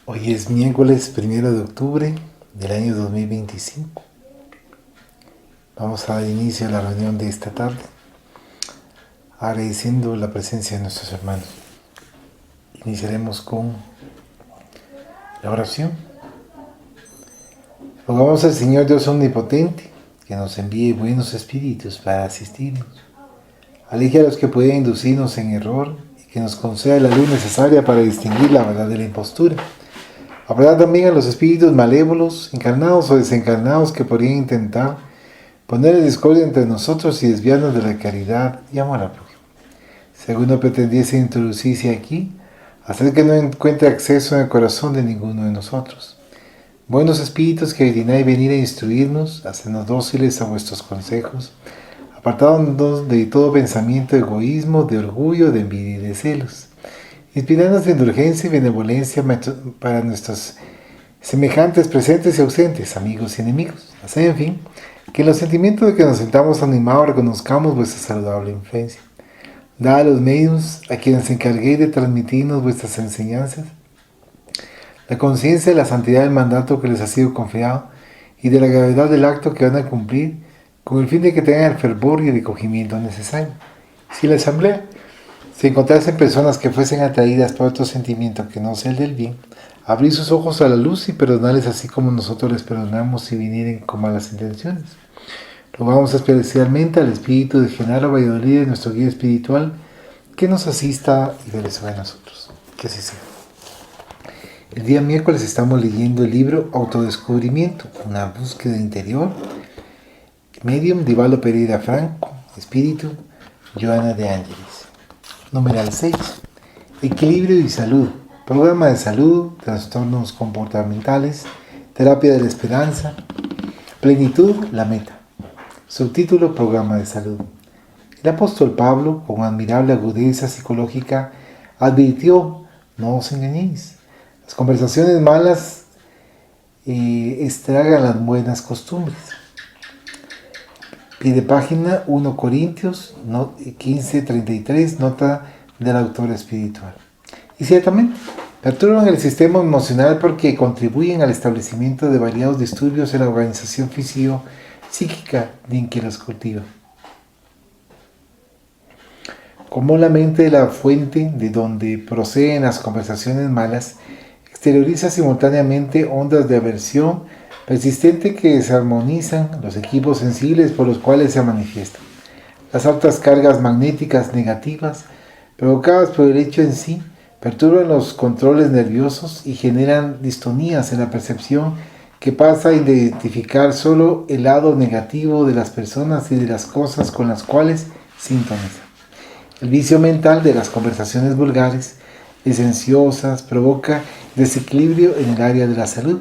Hoy es miércoles 1 de octubre del año 2025. Vamos a dar inicio a la reunión de esta tarde, agradeciendo la presencia de nuestros hermanos. Iniciaremos con la oración. Rogamos al Señor Dios Omnipotente que nos envíe buenos espíritus para asistirnos. Aleje a los que pueden inducirnos en error y que nos conceda la luz necesaria para distinguir la verdad de la impostura. Habrá también a los espíritus malévolos, encarnados o desencarnados, que podrían intentar poner discordia entre nosotros y desviarnos de la caridad y amor al prójimo. Si alguno pretendiese introducirse aquí, hacer que no encuentre acceso en el corazón de ninguno de nosotros. Buenos espíritus que ordináis venir a instruirnos, hacernos dóciles a vuestros consejos, apartándonos de todo pensamiento de egoísmo, de orgullo, de envidia y de celos. Inspirarnos de indulgencia y benevolencia para nuestros semejantes presentes y ausentes, amigos y enemigos. Así, en fin, que en los sentimientos de que nos sentamos animados reconozcamos vuestra saludable influencia. Dad a los medios a quienes se encarguéis de transmitirnos vuestras enseñanzas la conciencia de la santidad del mandato que les ha sido confiado y de la gravedad del acto que van a cumplir, con el fin de que tengan el fervor y el recogimiento necesario. Si la asamblea se encontrasen personas que fuesen atraídas por otro sentimiento que no sea el del bien, abrir sus ojos a la luz y perdonarles así como nosotros les perdonamos si vinieren con malas intenciones. Rogamos especialmente al Espíritu de Genaro Valladolid, nuestro guía espiritual, que nos asista y vele sobre nosotros. Que así sea. El día miércoles estamos leyendo el libro Autodescubrimiento, una búsqueda interior, medium Divaldo Pereira Franco, espíritu Joana de Ángeles. Numeral 6. Equilibrio y salud. Programa de salud, trastornos comportamentales, terapia de la esperanza, plenitud, la meta. Subtítulo: Programa de salud. El apóstol Pablo, con admirable agudeza psicológica, advirtió: no os engañéis. Las conversaciones malas estragan las buenas costumbres. Pie de página 1 Corintios 15:33, nota del autor espiritual. Y ciertamente, perturban el sistema emocional porque contribuyen al establecimiento de variados disturbios en la organización físico-psíquica de quien los cultiva. Como la mente de la fuente de donde proceden las conversaciones malas, exterioriza simultáneamente ondas de aversión persistente que desarmonizan los equipos sensibles por los cuales se manifiestan. Las altas cargas magnéticas negativas, provocadas por el hecho en sí, perturban los controles nerviosos y generan distonías en la percepción que pasa a identificar solo el lado negativo de las personas y de las cosas con las cuales sintoniza. El vicio mental de las conversaciones vulgares, licenciosas, provoca desequilibrio en el área de la salud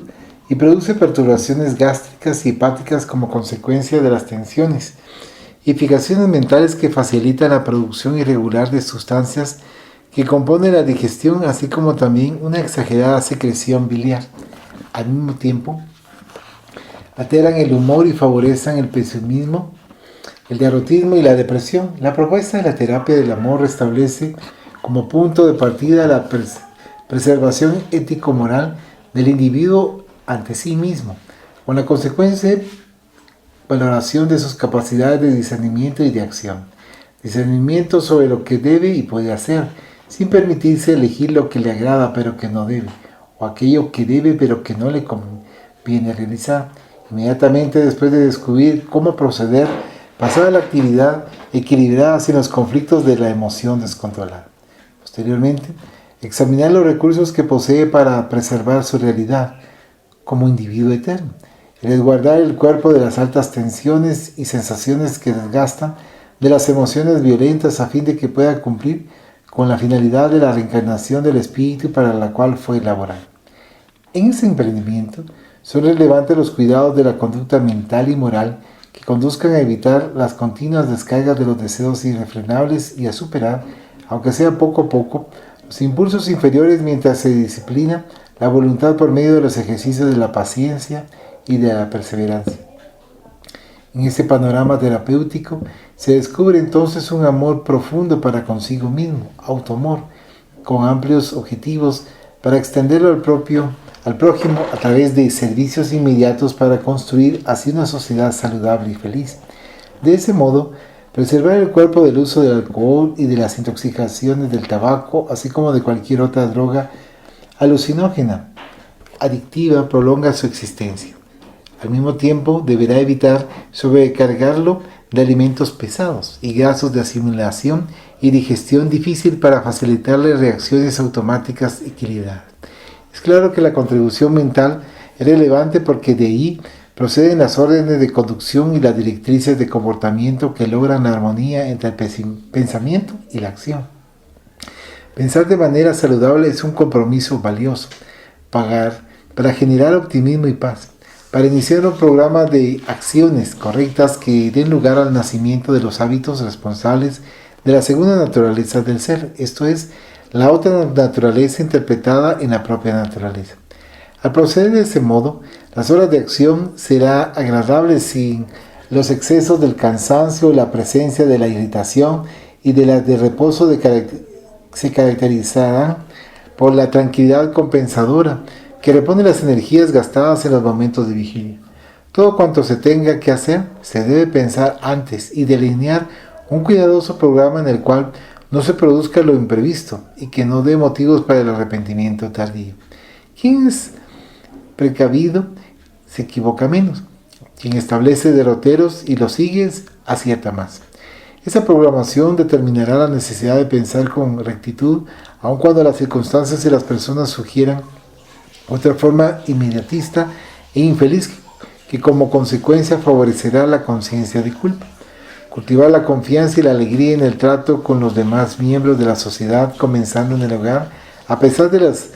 y produce perturbaciones gástricas y hepáticas como consecuencia de las tensiones y fijaciones mentales que facilitan la producción irregular de sustancias que componen la digestión, así como también una exagerada secreción biliar. Al mismo tiempo, alteran el humor y favorecen el pesimismo, el derrotismo y la depresión. La propuesta de la terapia del amor restablece como punto de partida la preservación ético-moral del individuo ante sí mismo, con la consecuente valoración de sus capacidades de discernimiento y de acción. Discernimiento sobre lo que debe y puede hacer, sin permitirse elegir lo que le agrada pero que no debe, o aquello que debe pero que no le conviene realizar. Inmediatamente después de descubrir cómo proceder, pasar a la actividad equilibrada sin los conflictos de la emoción descontrolada. Posteriormente, examinar los recursos que posee para preservar su realidad como individuo eterno, y resguardar el cuerpo de las altas tensiones y sensaciones que desgastan, de las emociones violentas, a fin de que pueda cumplir con la finalidad de la reencarnación del espíritu para la cual fue elaborado. En ese emprendimiento son relevantes los cuidados de la conducta mental y moral que conduzcan a evitar las continuas descargas de los deseos irrefrenables y a superar, aunque sea poco a poco, los impulsos inferiores mientras se disciplina la voluntad por medio de los ejercicios de la paciencia y de la perseverancia. En este panorama terapéutico se descubre entonces un amor profundo para consigo mismo, autoamor, con amplios objetivos para extenderlo al prójimo a través de servicios inmediatos para construir así una sociedad saludable y feliz. De ese modo, preservar el cuerpo del uso del alcohol y de las intoxicaciones del tabaco, así como de cualquier otra droga alucinógena, adictiva, prolonga su existencia. Al mismo tiempo, deberá evitar sobrecargarlo de alimentos pesados y grasos de asimilación y digestión difícil para facilitarle reacciones automáticas equilibradas. Es claro que la contribución mental es relevante porque de ahí proceden las órdenes de conducción y las directrices de comportamiento que logran la armonía entre el pensamiento y la acción. Pensar de manera saludable es un compromiso valioso para generar optimismo y paz, para iniciar un programa de acciones correctas que den lugar al nacimiento de los hábitos responsables de la segunda naturaleza del ser, esto es, la otra naturaleza interpretada en la propia naturaleza. Al proceder de ese modo, las horas de acción serán agradables sin los excesos del cansancio, la presencia de la irritación y de las de reposo se caracterizarán por la tranquilidad compensadora que repone las energías gastadas en los momentos de vigilia. Todo cuanto se tenga que hacer se debe pensar antes y delinear un cuidadoso programa en el cual no se produzca lo imprevisto y que no dé motivos para el arrepentimiento tardío. Quien es precavido se equivoca menos. Quien establece derroteros y los sigue acierta más. Esa programación determinará la necesidad de pensar con rectitud, aun cuando las circunstancias y las personas sugieran otra forma inmediatista e infeliz que como consecuencia favorecerá la conciencia de culpa. Cultivar la confianza y la alegría en el trato con los demás miembros de la sociedad, comenzando en el hogar, a pesar de las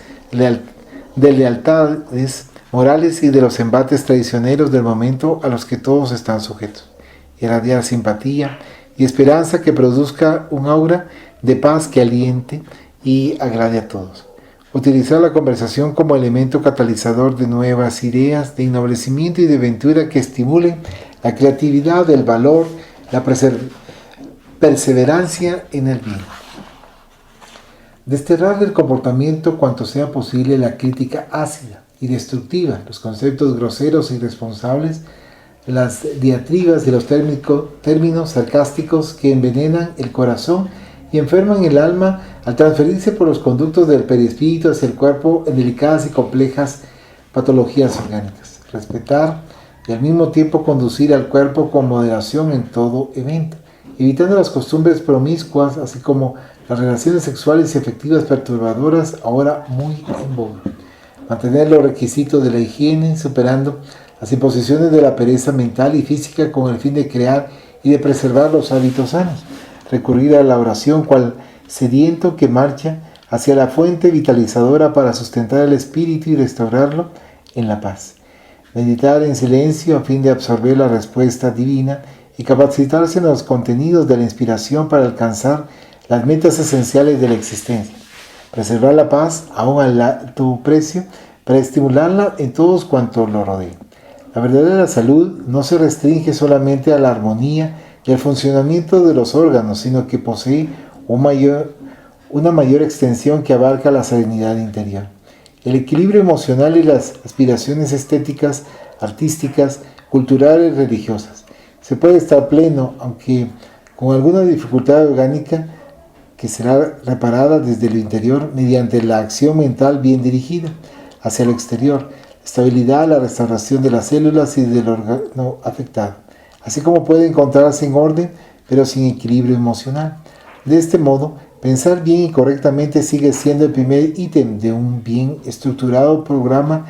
lealtades morales y de los embates traicioneros del momento a los que todos están sujetos. Irradiar simpatía y esperanza que produzca un aura de paz que aliente y agrade a todos. Utilizar la conversación como elemento catalizador de nuevas ideas, de ennoblecimiento y de aventura que estimulen la creatividad, el valor, la perseverancia en el bien. Desterrar del comportamiento cuanto sea posible la crítica ácida y destructiva, los conceptos groseros e irresponsables, las diatribas y los términos sarcásticos que envenenan el corazón y enferman el alma al transferirse por los conductos del perispíritu hacia el cuerpo en delicadas y complejas patologías orgánicas. Respetar y al mismo tiempo conducir al cuerpo con moderación en todo evento, evitando las costumbres promiscuas, así como las relaciones sexuales y afectivas perturbadoras, ahora muy en boga. Mantener los requisitos de la higiene, superando las imposiciones de la pereza mental y física con el fin de crear y de preservar los hábitos sanos. Recurrir a la oración cual sediento que marcha hacia la fuente vitalizadora para sustentar el espíritu y restaurarlo en la paz. Meditar en silencio a fin de absorber la respuesta divina y capacitarse en los contenidos de la inspiración para alcanzar las metas esenciales de la existencia. Preservar la paz aún al alto precio para estimularla en todos cuantos lo rodeen. La verdadera salud no se restringe solamente a la armonía y al funcionamiento de los órganos, sino que posee una mayor extensión que abarca la serenidad interior. El equilibrio emocional y las aspiraciones estéticas, artísticas, culturales y religiosas. Se puede estar pleno, aunque con alguna dificultad orgánica que será reparada desde lo interior mediante la acción mental bien dirigida hacia el exterior, la estabilidad, la restauración de las células y del órgano afectado, así como puede encontrarse en orden, pero sin equilibrio emocional. De este modo, pensar bien y correctamente sigue siendo el primer ítem de un bien estructurado programa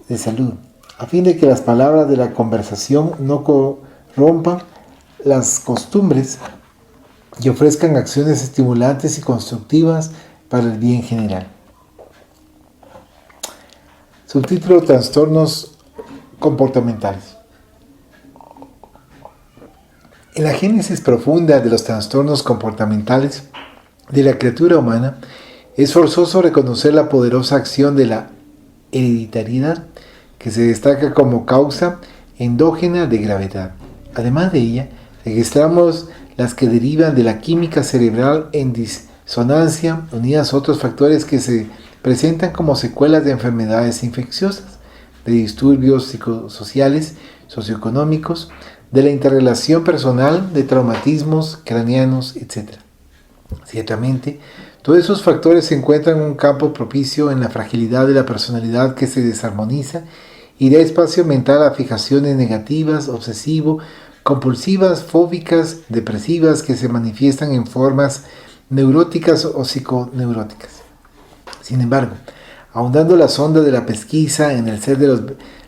de salud, a fin de que las palabras de la conversación no corrompan las costumbres y ofrezcan acciones estimulantes y constructivas para el bien general. Subtítulo: Trastornos comportamentales. En la génesis profunda de los trastornos comportamentales de la criatura humana, es forzoso reconocer la poderosa acción de la hereditariedad, que se destaca como causa endógena de gravedad. Además de ella, registramos las que derivan de la química cerebral en sonancia, unidas a otros factores que se presentan como secuelas de enfermedades infecciosas, de disturbios psicosociales, socioeconómicos, de la interrelación personal, de traumatismos craneanos, etc. Ciertamente, todos esos factores se encuentran en un campo propicio en la fragilidad de la personalidad que se desarmoniza y da espacio mental a fijaciones negativas, compulsivas, fóbicas, depresivas que se manifiestan en formas neuróticas o psiconeuróticas. Sin embargo, ahondando la sonda de la pesquisa en el ser de los,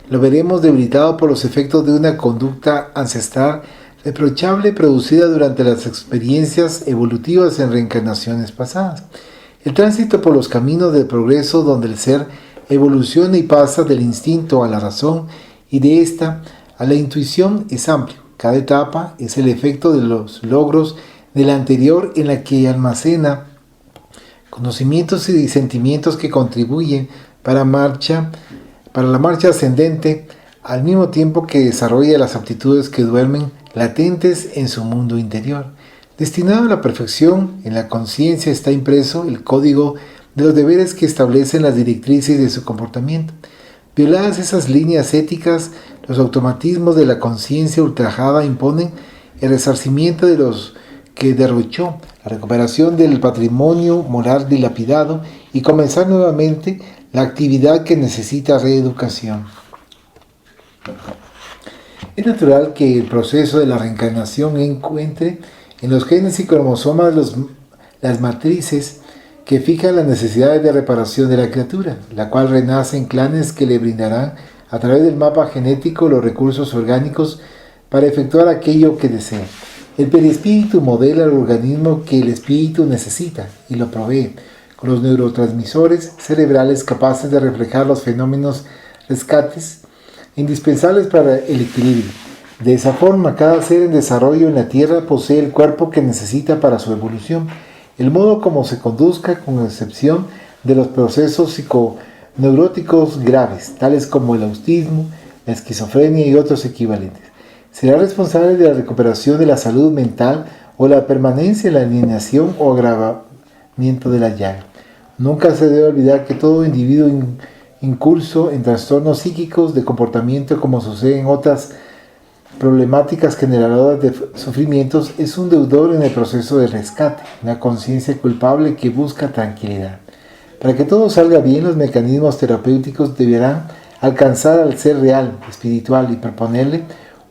lo veremos debilitado por los efectos de una conducta ancestral reprochable producida durante las experiencias evolutivas en reencarnaciones pasadas. El tránsito por los caminos del progreso donde el ser evoluciona y pasa del instinto a la razón y de esta a la intuición es amplio. Cada etapa es el efecto de los logros de la anterior en la que almacena conocimientos y sentimientos que contribuyen para la marcha ascendente, al mismo tiempo que desarrolla las aptitudes que duermen latentes en su mundo interior. Destinado a la perfección, en la conciencia está impreso el código de los deberes que establecen las directrices de su comportamiento. Violadas esas líneas éticas, los automatismos de la conciencia ultrajada imponen el resarcimiento de los que derrochó, la recuperación del patrimonio moral dilapidado y comenzar nuevamente la actividad que necesita reeducación. Es natural que el proceso de la reencarnación encuentre en los genes y cromosomas las matrices que fijan las necesidades de reparación de la criatura, la cual renace en clanes que le brindarán a través del mapa genético los recursos orgánicos para efectuar aquello que desea. El perispíritu modela el organismo que el espíritu necesita y lo provee, con los neurotransmisores cerebrales capaces de reflejar los fenómenos rescates indispensables para el equilibrio. De esa forma, cada ser en desarrollo en la Tierra posee el cuerpo que necesita para su evolución, el modo como se conduzca, con excepción de los procesos psiconeuróticos graves, tales como el autismo, la esquizofrenia y otros equivalentes. Será responsable de la recuperación de la salud mental o la permanencia en la alienación o agravamiento de la llaga. Nunca se debe olvidar que todo individuo incurso en trastornos psíquicos de comportamiento, como sucede en otras problemáticas generadoras de sufrimientos, es un deudor en el proceso de rescate, una conciencia culpable que busca tranquilidad. Para que todo salga bien, los mecanismos terapéuticos deberán alcanzar al ser real, espiritual y proponerle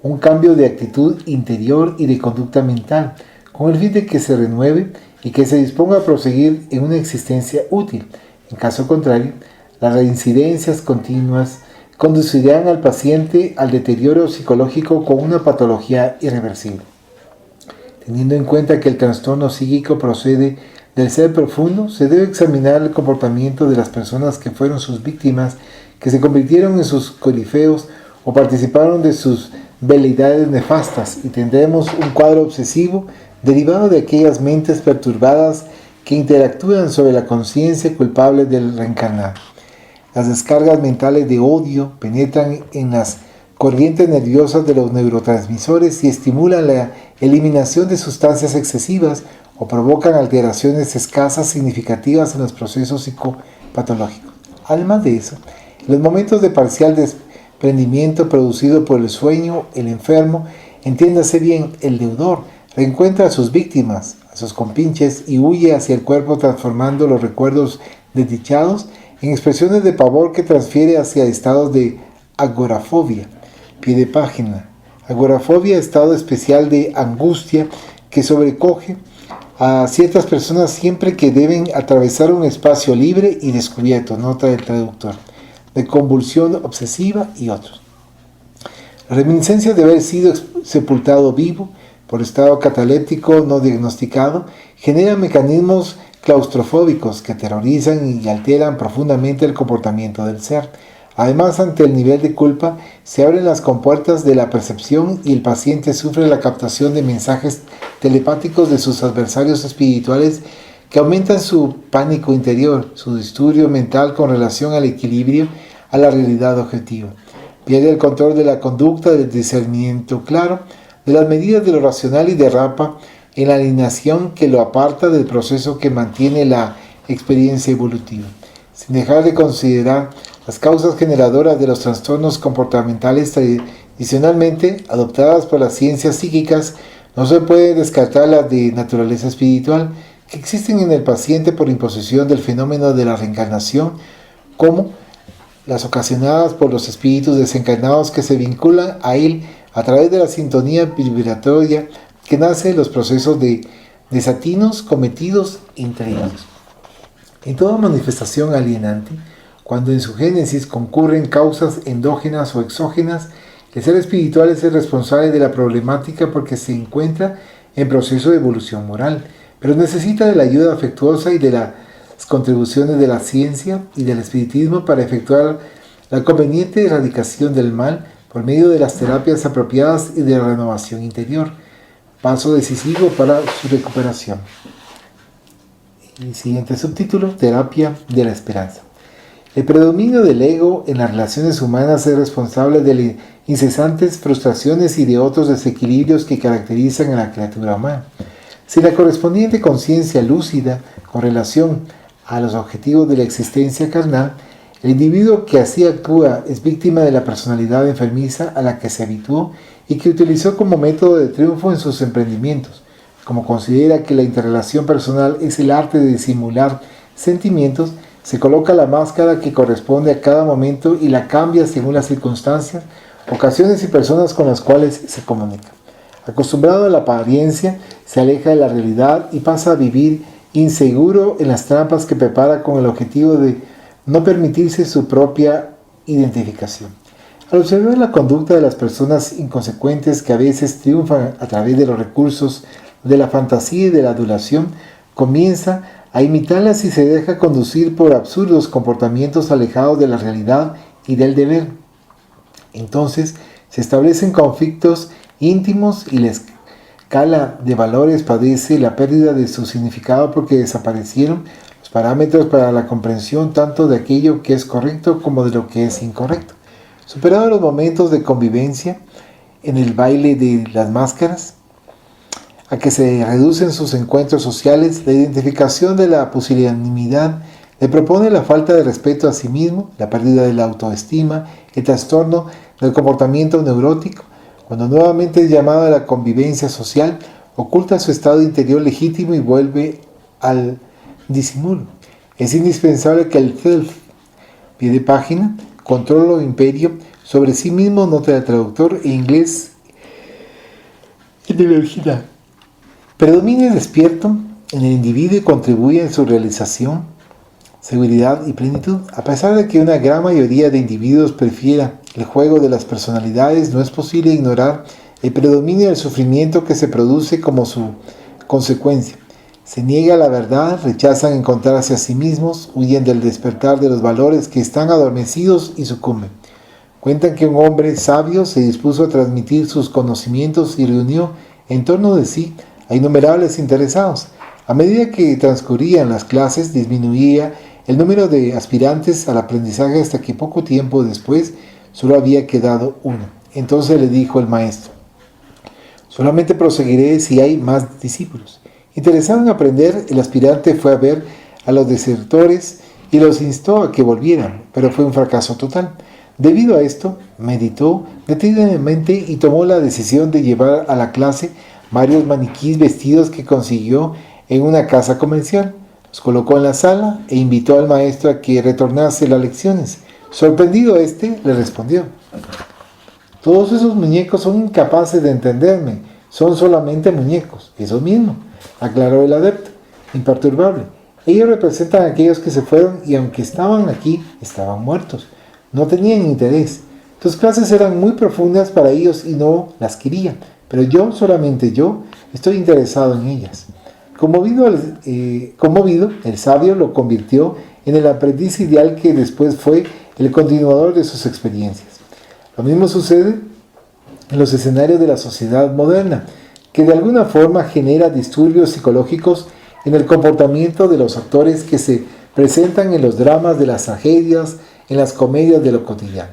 un cambio de actitud interior y de conducta mental, con el fin de que se renueve y que se disponga a proseguir en una existencia útil. En caso contrario, las reincidencias continuas conducirán al paciente al deterioro psicológico con una patología irreversible. Teniendo en cuenta que el trastorno psíquico procede del ser profundo, se debe examinar el comportamiento de las personas que fueron sus víctimas, que se convirtieron en sus corifeos o participaron de sus veleidades nefastas, y tendremos un cuadro obsesivo derivado de aquellas mentes perturbadas que interactúan sobre la conciencia culpable del reencarnado. Las descargas mentales de odio penetran en las corrientes nerviosas de los neurotransmisores y estimulan la eliminación de sustancias excesivas o provocan alteraciones escasas significativas en los procesos psicopatológicos. Además de eso, en los momentos de parcial desprendimiento producido por el sueño, el enfermo, entiéndase bien, el deudor, reencuentra a sus víctimas, a sus compinches, y huye hacia el cuerpo transformando los recuerdos desdichados en expresiones de pavor que transfiere hacia estados de agorafobia. Pie de página. Agorafobia, estado especial de angustia que sobrecoge a ciertas personas siempre que deben atravesar un espacio libre y descubierto, nota del traductor, de convulsión obsesiva y otros. La reminiscencia de haber sido sepultado vivo por estado cataléptico no diagnosticado genera mecanismos claustrofóbicos que aterrorizan y alteran profundamente el comportamiento del ser. Además, ante el nivel de culpa, se abren las compuertas de la percepción y el paciente sufre la captación de mensajes telepáticos de sus adversarios espirituales que aumentan su pánico interior, su disturbio mental con relación al equilibrio, a la realidad objetiva. Pierde el control de la conducta, del discernimiento claro, de las medidas de lo racional y derrapa en la alineación que lo aparta del proceso que mantiene la experiencia evolutiva, sin dejar de considerar las causas generadoras de los trastornos comportamentales tradicionalmente adoptadas por las ciencias psíquicas. No se puede descartar las de naturaleza espiritual que existen en el paciente por imposición del fenómeno de la reencarnación, como las ocasionadas por los espíritus desencarnados que se vinculan a él a través de la sintonía vibratoria que nace de los procesos de desatinos cometidos entre ellos. En toda manifestación alienante, cuando en su génesis concurren causas endógenas o exógenas, el ser espiritual es el responsable de la problemática porque se encuentra en proceso de evolución moral, pero necesita de la ayuda afectuosa y de las contribuciones de la ciencia y del espiritismo para efectuar la conveniente erradicación del mal por medio de las terapias apropiadas y de la renovación interior, paso decisivo para su recuperación. El siguiente subtítulo: Terapia de la esperanza. El predominio del ego en las relaciones humanas es responsable de las incesantes frustraciones y de otros desequilibrios que caracterizan a la criatura humana. Si la correspondiente conciencia lúcida con relación a los objetivos de la existencia carnal, el individuo que así actúa es víctima de la personalidad enfermiza a la que se habituó y que utilizó como método de triunfo en sus emprendimientos. Como considera que la interrelación personal es el arte de disimular sentimientos, se coloca la máscara que corresponde a cada momento y la cambia según las circunstancias, ocasiones y personas con las cuales se comunica. Acostumbrado a la apariencia, se aleja de la realidad y pasa a vivir inseguro en las trampas que prepara con el objetivo de no permitirse su propia identificación. Al observar la conducta de las personas inconsecuentes que a veces triunfan a través de los recursos de la fantasía y de la adulación, comienza a imitarlas y se deja conducir por absurdos comportamientos alejados de la realidad y del deber. Entonces se establecen conflictos íntimos y la escala de valores padece la pérdida de su significado porque desaparecieron los parámetros para la comprensión tanto de aquello que es correcto como de lo que es incorrecto. Superados los momentos de convivencia en el baile de las máscaras, a que se reducen sus encuentros sociales, la identificación de la pusilanimidad le propone la falta de respeto a sí mismo, la pérdida de la autoestima, el trastorno del comportamiento neurótico. Cuando nuevamente es llamado a la convivencia social, oculta su estado interior legítimo y vuelve al disimulo. Es indispensable que el self, pie de página, control o imperio sobre sí mismo, nota del traductor en inglés en el original. Predomina el despierto en el individuo y contribuye en su realización, seguridad y plenitud. A pesar de que una gran mayoría de individuos prefiera el juego de las personalidades, no es posible ignorar el predominio del sufrimiento que se produce como su consecuencia. Se niega la verdad, rechazan encontrarse a sí mismos, huyen del despertar de los valores que están adormecidos y sucumben. Cuentan que un hombre sabio se dispuso a transmitir sus conocimientos y reunió en torno de sí a innumerables interesados. A medida que transcurrían las clases, disminuía el número de aspirantes al aprendizaje hasta que poco tiempo después solo había quedado uno. Entonces le dijo el maestro: solamente proseguiré si hay más discípulos. Interesado en aprender, el aspirante fue a ver a los desertores y los instó a que volvieran, pero fue un fracaso total. Debido a esto, meditó detenidamente y tomó la decisión de llevar a la clase varios maniquíes vestidos que consiguió en una casa comercial. Los colocó en la sala e invitó al maestro a que retornase las lecciones. Sorprendido le respondió: todos esos muñecos son incapaces de entenderme, son solamente muñecos. Eso mismo, aclaró el adepto, imperturbable. Ellos representan a aquellos que se fueron y aunque estaban aquí, estaban muertos. No tenían interés. Tus clases eran muy profundas para ellos y no las querían. Pero yo, solamente yo, estoy interesado en ellas. Conmovido, el sabio lo convirtió en el aprendiz ideal que después fue el continuador de sus experiencias. Lo mismo sucede en los escenarios de la sociedad moderna, que de alguna forma genera disturbios psicológicos en el comportamiento de los actores que se presentan en los dramas de las tragedias, en las comedias de lo cotidiano.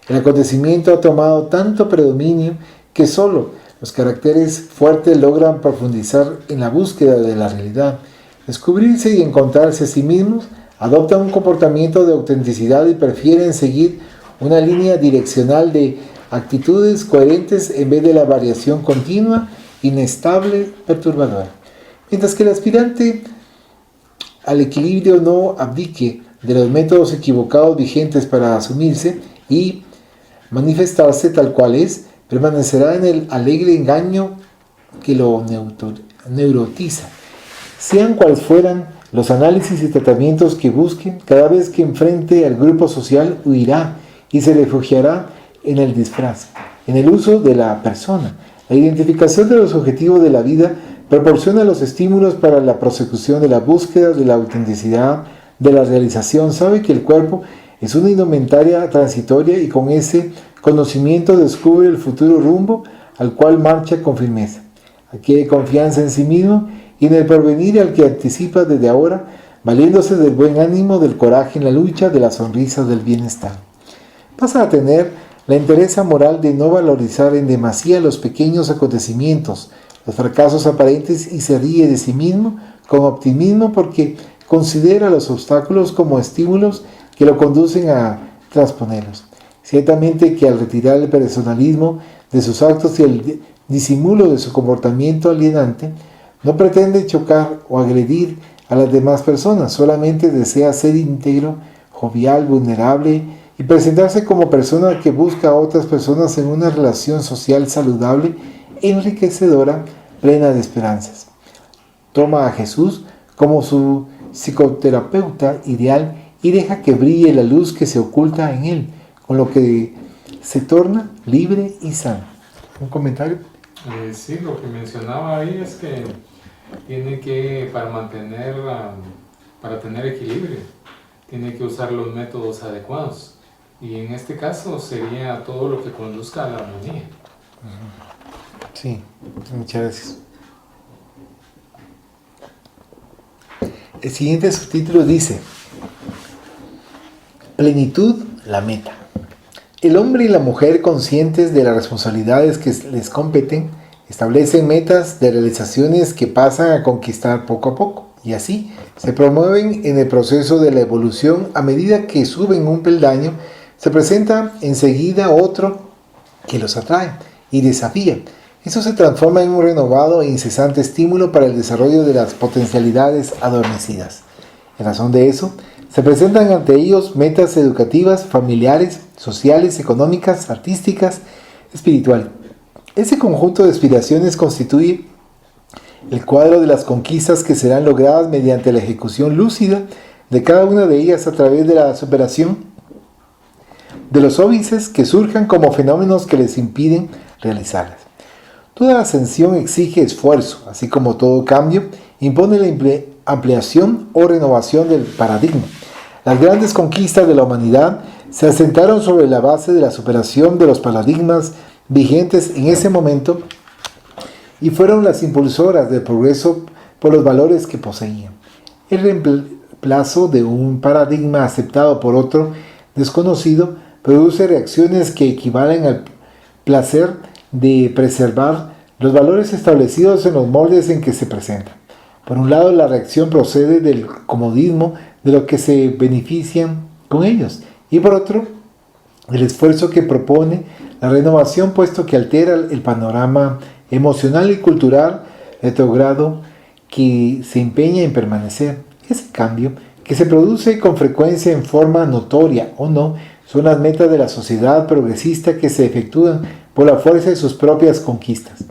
El acontecimiento ha tomado tanto predominio que solo Los caracteres fuertes logran profundizar en la búsqueda de la realidad, descubrirse y encontrarse a sí mismos, adoptan un comportamiento de autenticidad y prefieren seguir una línea direccional de actitudes coherentes en vez de la variación continua, inestable, perturbadora. Mientras que el aspirante al equilibrio no abdique de los métodos equivocados vigentes para asumirse y manifestarse tal cual es, permanecerá en el alegre engaño que lo neurotiza. Sean cuales fueran los análisis y tratamientos que busquen, cada vez que enfrente al grupo social huirá y se refugiará en el disfraz, en el uso de la persona. La identificación de los objetivos de la vida proporciona los estímulos para la prosecución de la búsqueda de la autenticidad, de la realización. Sabe que el cuerpo es una indumentaria transitoria y con ese conocimiento descubre el futuro rumbo al cual marcha con firmeza. Adquiere confianza en sí mismo y en el porvenir al que anticipa desde ahora, valiéndose del buen ánimo, del coraje en la lucha, de la sonrisa del bienestar. Pasa a tener la entereza moral de no valorizar en demasía los pequeños acontecimientos, los fracasos aparentes, y se ríe de sí mismo con optimismo porque considera los obstáculos como estímulos que lo conducen a transponerlos. Ciertamente que al retirar el personalismo de sus actos y el disimulo de su comportamiento alienante, no pretende chocar o agredir a las demás personas, solamente desea ser íntegro, jovial, vulnerable y presentarse como persona que busca a otras personas en una relación social saludable, enriquecedora, plena de esperanzas. Toma a Jesús como su psicoterapeuta ideal y deja que brille la luz que se oculta en él, con lo que se torna libre y sano. ¿Un comentario? Sí, lo que mencionaba ahí es que tiene que, para tener equilibrio, tiene que usar los métodos adecuados. Y en este caso sería todo lo que conduzca a la armonía. Sí, muchas gracias. El siguiente subtítulo dice: plenitud, la meta. El hombre y la mujer, conscientes de las responsabilidades que les competen, establecen metas de realizaciones que pasan a conquistar poco a poco, y así se promueven en el proceso de la evolución. A medida que suben un peldaño, se presenta enseguida otro que los atrae y desafía. Eso se transforma en un renovado e incesante estímulo para el desarrollo de las potencialidades adormecidas. En razón de eso, se presentan ante ellos metas educativas, familiares, sociales, económicas, artísticas, espirituales. Ese conjunto de aspiraciones constituye el cuadro de las conquistas que serán logradas mediante la ejecución lúcida de cada una de ellas a través de la superación de los óbices que surjan como fenómenos que les impiden realizarlas. Toda ascensión exige esfuerzo, así como todo cambio impone la ampliación o renovación del paradigma. Las grandes conquistas de la humanidad se asentaron sobre la base de la superación de los paradigmas vigentes en ese momento y fueron las impulsoras del progreso por los valores que poseían. El reemplazo de un paradigma aceptado por otro desconocido produce reacciones que equivalen al placer de preservar los valores establecidos en los moldes en que se presentan. Por un lado, la reacción procede del comodismo de los que se benefician con ellos, y por otro, el esfuerzo que propone la renovación, puesto que altera el panorama emocional y cultural retrogrado que se empeña en permanecer. Ese cambio, que se produce con frecuencia en forma notoria o no, son las metas de la sociedad progresista que se efectúan por la fuerza de sus propias conquistas.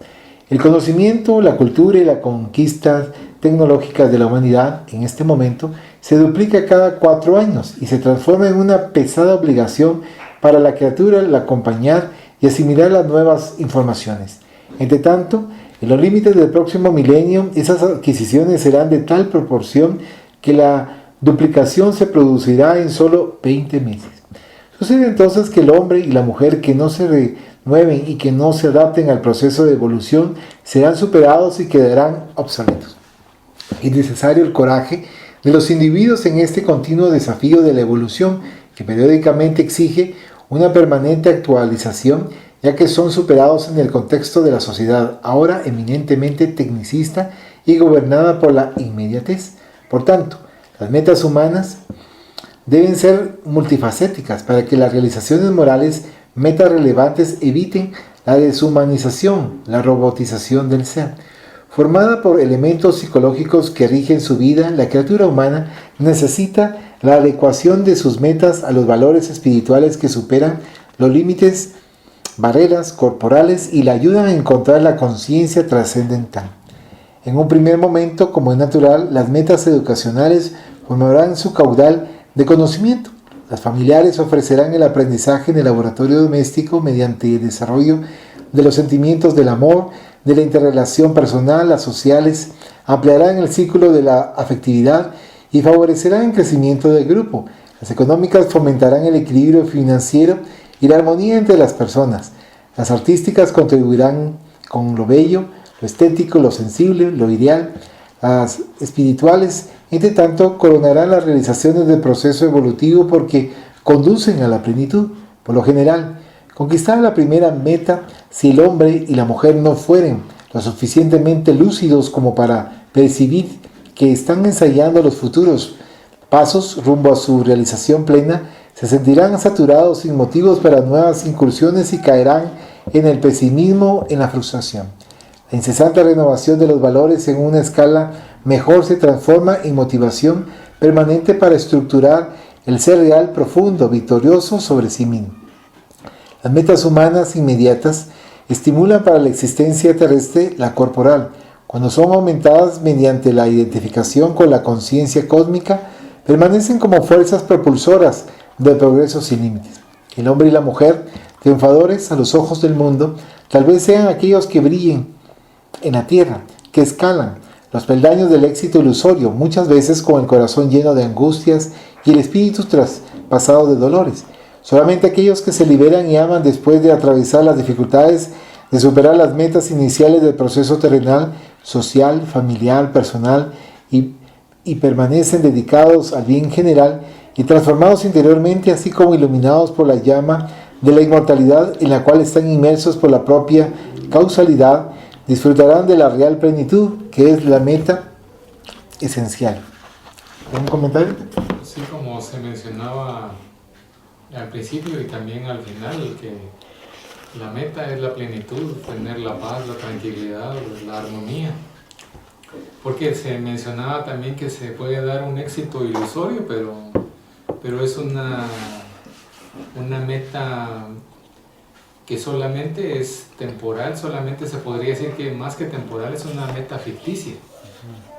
El conocimiento, la cultura y la conquista tecnológica de la humanidad en este momento se duplica cada 4 años y se transforma en una pesada obligación para la criatura el acompañar y asimilar las nuevas informaciones. Entre tanto, en los límites del próximo milenio, esas adquisiciones serán de tal proporción que la duplicación se producirá en solo 20 meses. Sucede entonces que el hombre y la mujer que no se renueven y que no se adapten al proceso de evolución serán superados y quedarán obsoletos. Es necesario el coraje de los individuos en este continuo desafío de la evolución que periódicamente exige una permanente actualización ya que son superados en el contexto de la sociedad, ahora eminentemente tecnicista y gobernada por la inmediatez. Por tanto, las metas humanas deben ser multifacéticas para que las realizaciones morales, metas relevantes, eviten la deshumanización, la robotización del ser. Formada por elementos psicológicos que rigen su vida, la criatura humana necesita la adecuación de sus metas a los valores espirituales que superan los límites, barreras corporales y la ayudan a encontrar la conciencia trascendental. En un primer momento, como es natural, las metas educacionales formarán su caudal de conocimiento. Las familiares ofrecerán el aprendizaje en el laboratorio doméstico mediante el desarrollo de los sentimientos del amor, de la interrelación personal, las sociales, ampliarán el círculo de la afectividad y favorecerán el crecimiento del grupo. Las económicas fomentarán el equilibrio financiero y la armonía entre las personas. Las artísticas contribuirán con lo bello, lo estético, lo sensible, lo ideal. Las espirituales, entre tanto, coronarán las realizaciones del proceso evolutivo porque conducen a la plenitud. Por lo general, conquistar la primera meta, si el hombre y la mujer no fueren lo suficientemente lúcidos como para percibir que están ensayando los futuros pasos rumbo a su realización plena, se sentirán saturados sin motivos para nuevas incursiones y caerán en el pesimismo, en la frustración. La incesante renovación de los valores en una escala mejor se transforma en motivación permanente para estructurar el ser real profundo, victorioso sobre sí mismo. Las metas humanas inmediatas estimulan para la existencia terrestre la corporal. Cuando son aumentadas mediante la identificación con la conciencia cósmica, permanecen como fuerzas propulsoras del progreso sin límites. El hombre y la mujer, triunfadores a los ojos del mundo, tal vez sean aquellos que brillen en la tierra, que escalan los peldaños del éxito ilusorio, muchas veces con el corazón lleno de angustias y el espíritu traspasado de dolores. Solamente aquellos que se liberan y aman después de atravesar las dificultades, de superar las metas iniciales del proceso terrenal, social, familiar, personal y permanecen dedicados al bien general y transformados interiormente, así como iluminados por la llama de la inmortalidad en la cual están inmersos por la propia causalidad, disfrutarán de la real plenitud, que es la meta esencial. ¿Un comentario? Sí, como se mencionaba al principio y también al final, que la meta es la plenitud, tener la paz, la tranquilidad, la armonía. Porque se mencionaba también que se puede dar un éxito ilusorio, pero es una meta que solamente es temporal, solamente se podría decir que más que temporal es una meta ficticia,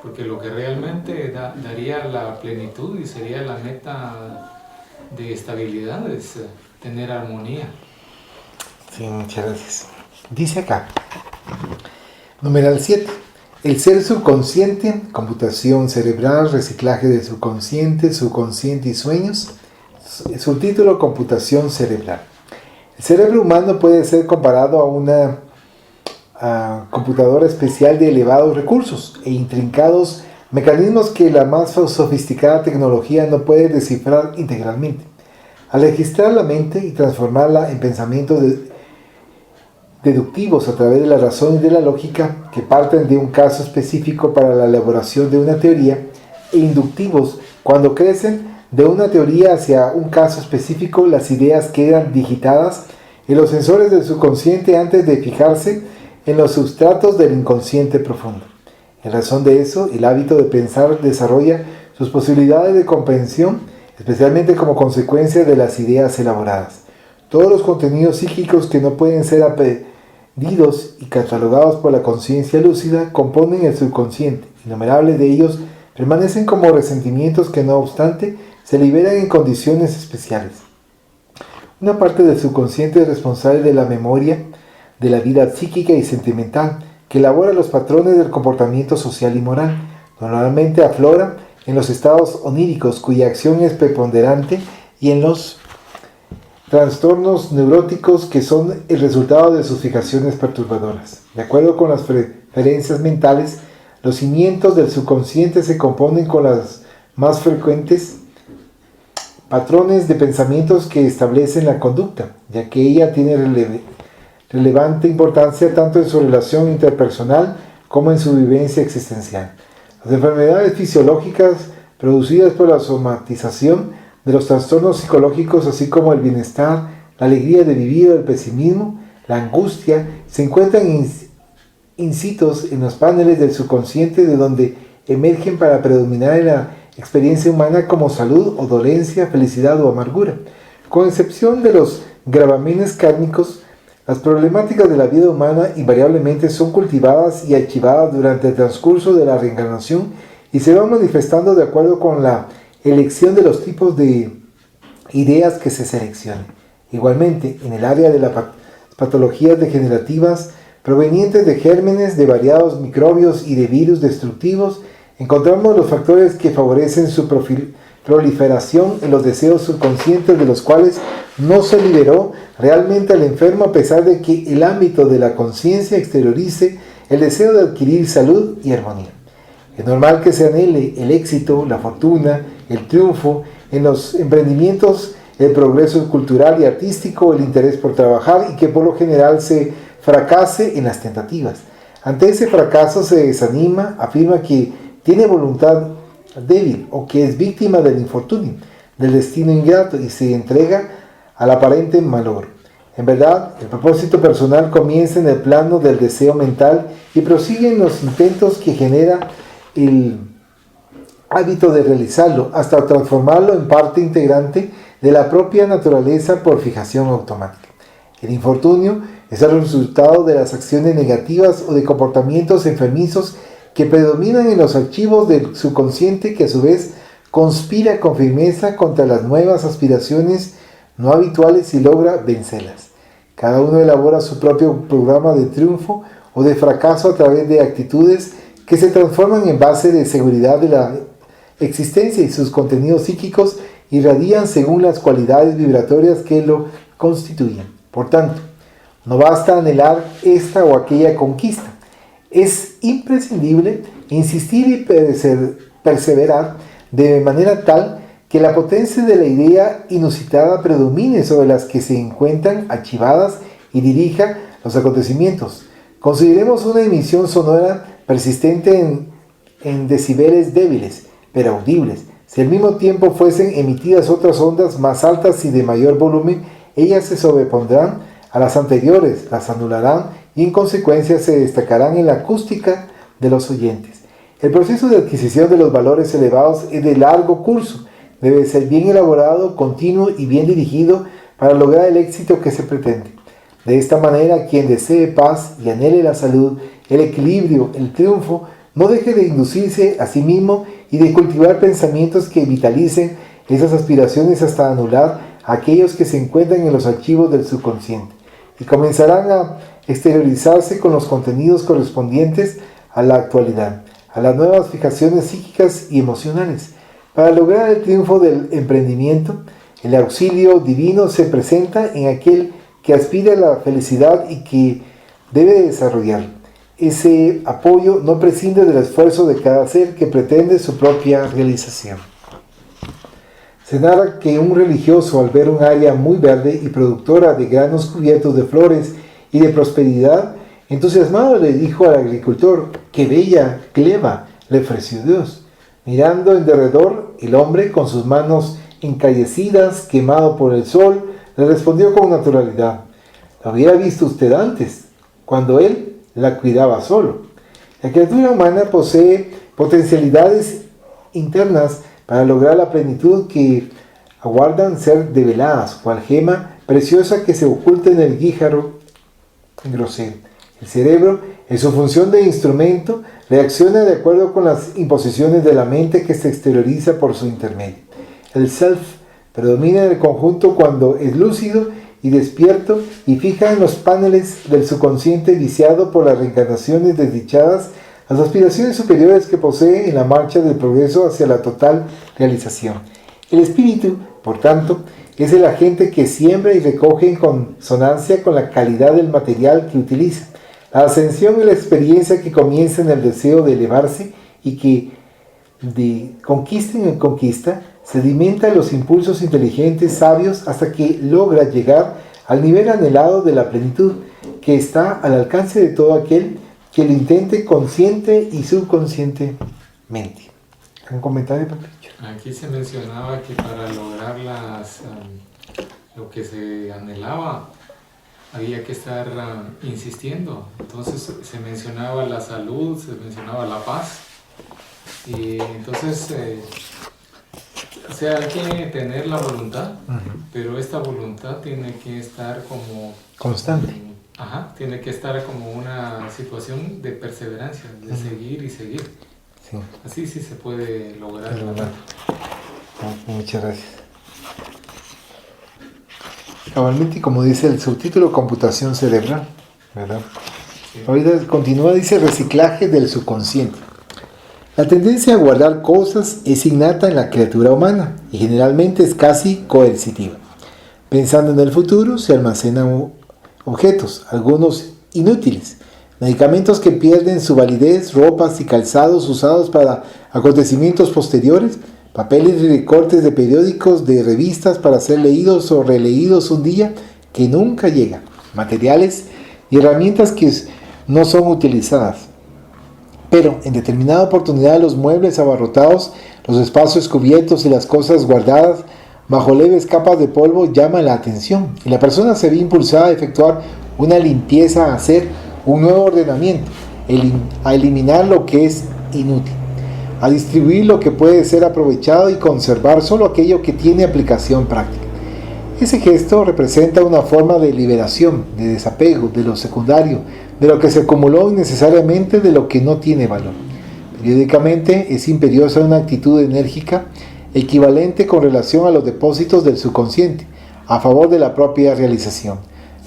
porque lo que realmente daría la plenitud y sería la meta de estabilidad es tener armonía. Sí, muchas gracias. Dice acá, numeral 7, el ser subconsciente, computación cerebral, reciclaje del subconsciente y sueños. Subtítulo, computación cerebral. El cerebro humano puede ser comparado a una computadora especial de elevados recursos e intrincados mecanismos que la más sofisticada tecnología no puede descifrar integralmente. Al registrar la mente y transformarla en pensamientos deductivos a través de la razón y de la lógica, que parten de un caso específico para la elaboración de una teoría, e inductivos cuando crecen de una teoría hacia un caso específico, las ideas quedan digitadas en los sensores del subconsciente antes de fijarse en los substratos del inconsciente profundo. En razón de eso, el hábito de pensar desarrolla sus posibilidades de comprensión, especialmente como consecuencia de las ideas elaboradas. Todos los contenidos psíquicos que no pueden ser aprendidos y catalogados por la conciencia lúcida componen el subconsciente. Innumerables de ellos permanecen como resentimientos que, no obstante, se liberan en condiciones especiales. Una parte del subconsciente es responsable de la memoria de la vida psíquica y sentimental, que elabora los patrones del comportamiento social y moral. Normalmente aflora en los estados oníricos, cuya acción es preponderante, y en los trastornos neuróticos, que son el resultado de sus fijaciones perturbadoras. De acuerdo con las preferencias mentales, los cimientos del subconsciente se componen con las más frecuentes patrones de pensamientos que establecen la conducta, ya que ella tiene relevante importancia tanto en su relación interpersonal como en su vivencia existencial. Las enfermedades fisiológicas producidas por la somatización de los trastornos psicológicos, así como el bienestar, la alegría de vivir, el pesimismo, la angustia, se encuentran incisos en los paneles del subconsciente, de donde emergen para predominar en la experiencia humana como salud o dolencia, felicidad o amargura. Con excepción de los gravámenes kármicos, las problemáticas de la vida humana invariablemente son cultivadas y archivadas durante el transcurso de la reencarnación y se van manifestando de acuerdo con la elección de los tipos de ideas que se seleccionen. Igualmente, en el área de las patologías degenerativas provenientes de gérmenes, de variados microbios y de virus destructivos, encontramos los factores que favorecen su proliferación en los deseos subconscientes, de los cuales no se liberó realmente al enfermo, a pesar de que el ámbito de la conciencia exteriorice el deseo de adquirir salud y armonía. Es normal que se anhele el éxito, la fortuna, el triunfo en los emprendimientos, el progreso cultural y artístico, el interés por trabajar, y que por lo general se fracase en las tentativas. Ante ese fracaso se desanima, afirma que tiene voluntad débil o que es víctima del infortunio, del destino ingrato, y se entrega al aparente malogro. En verdad, el propósito personal comienza en el plano del deseo mental y prosigue en los intentos que genera el hábito de realizarlo, hasta transformarlo en parte integrante de la propia naturaleza por fijación automática. El infortunio es el resultado de las acciones negativas o de comportamientos enfermizos que predominan en los archivos del subconsciente, que a su vez conspira con firmeza contra las nuevas aspiraciones no habituales y logra vencerlas. Cada uno elabora su propio programa de triunfo o de fracaso a través de actitudes que se transforman en base de seguridad de la existencia, y sus contenidos psíquicos irradian según las cualidades vibratorias que lo constituyen. Por tanto, no basta anhelar esta o aquella conquista. Es imprescindible insistir y perseverar de manera tal que la potencia de la idea inusitada predomine sobre las que se encuentran archivadas y dirija los acontecimientos. Consideremos una emisión sonora persistente en decibeles débiles, pero audibles. Si al mismo tiempo fuesen emitidas otras ondas más altas y de mayor volumen, ellas se sobrepondrán a las anteriores, las anularán y en consecuencia se destacarán en la acústica de los oyentes. El proceso de adquisición de los valores elevados es de largo curso. Debe ser bien elaborado, continuo y bien dirigido para lograr el éxito que se pretende. De esta manera, quien desee paz y anhele la salud, el equilibrio, el triunfo, no deje de inducirse a sí mismo y de cultivar pensamientos que vitalicen esas aspiraciones hasta anular a aquellos que se encuentran en los archivos del subconsciente, y comenzarán a exteriorizarse con los contenidos correspondientes a la actualidad, a las nuevas fijaciones psíquicas y emocionales. Para lograr el triunfo del emprendimiento, el auxilio divino se presenta en aquel que aspira a la felicidad y que debe desarrollarlo. Ese apoyo no prescinde del esfuerzo de cada ser que pretende su propia realización. Se narra que un religioso, al ver un área muy verde y productora de granos cubiertos de flores y de prosperidad, entusiasmado le dijo al agricultor: ¡qué bella gleba le ofreció Dios! Mirando en derredor, el hombre, con sus manos encallecidas, quemado por el sol, le respondió con naturalidad: «Lo hubiera visto usted antes, cuando él la cuidaba solo». La criatura humana posee potencialidades internas para lograr la plenitud que aguardan ser develadas, cual gema preciosa que se oculta en el guíjaro grosero. El cerebro, en su función de instrumento, reacciona de acuerdo con las imposiciones de la mente que se exterioriza por su intermedio. El self predomina en el conjunto cuando es lúcido y despierto y fija en los paneles del subconsciente viciado por las reencarnaciones desdichadas las aspiraciones superiores que posee en la marcha del progreso hacia la total realización. El espíritu, por tanto, es el agente que siembra y recoge en consonancia con la calidad del material que utiliza. La ascensión es la experiencia que comienza en el deseo de elevarse y que de conquista en conquista sedimenta los impulsos inteligentes, sabios, hasta que logra llegar al nivel anhelado de la plenitud, que está al alcance de todo aquel que lo intente consciente y subconscientemente. ¿Un comentario, Patricio? Aquí se mencionaba que para lograr lo que se anhelaba había que estar insistiendo. Entonces se mencionaba la salud, se mencionaba la paz. Y entonces, o sea, hay que tener la voluntad, pero esta voluntad tiene que estar como... Constante. Tiene que estar como una situación de perseverancia, de seguir y seguir. Sí. Así sí se puede lograr. Muchas gracias. Cabalmente, como dice el subtítulo, computación cerebral, ¿verdad? Sí. Ahorita continúa, dice reciclaje del subconsciente. La tendencia a guardar cosas es innata en la criatura humana y generalmente es casi coercitiva. Pensando en el futuro, se almacenan objetos, algunos inútiles, medicamentos que pierden su validez, ropas y calzados usados para acontecimientos posteriores, papeles y recortes de periódicos, de revistas para ser leídos o releídos un día que nunca llegan, materiales y herramientas que no son utilizadas. Pero en determinada oportunidad los muebles abarrotados, los espacios cubiertos y las cosas guardadas bajo leves capas de polvo llaman la atención y la persona se ve impulsada a efectuar una limpieza, a hacer un nuevo ordenamiento, a eliminar lo que es inútil, a distribuir lo que puede ser aprovechado y conservar solo aquello que tiene aplicación práctica. Ese gesto representa una forma de liberación, de desapego de lo secundario, de lo que se acumuló innecesariamente, de lo que no tiene valor. Periódicamente es imperiosa una actitud enérgica equivalente con relación a los depósitos del subconsciente, a favor de la propia realización.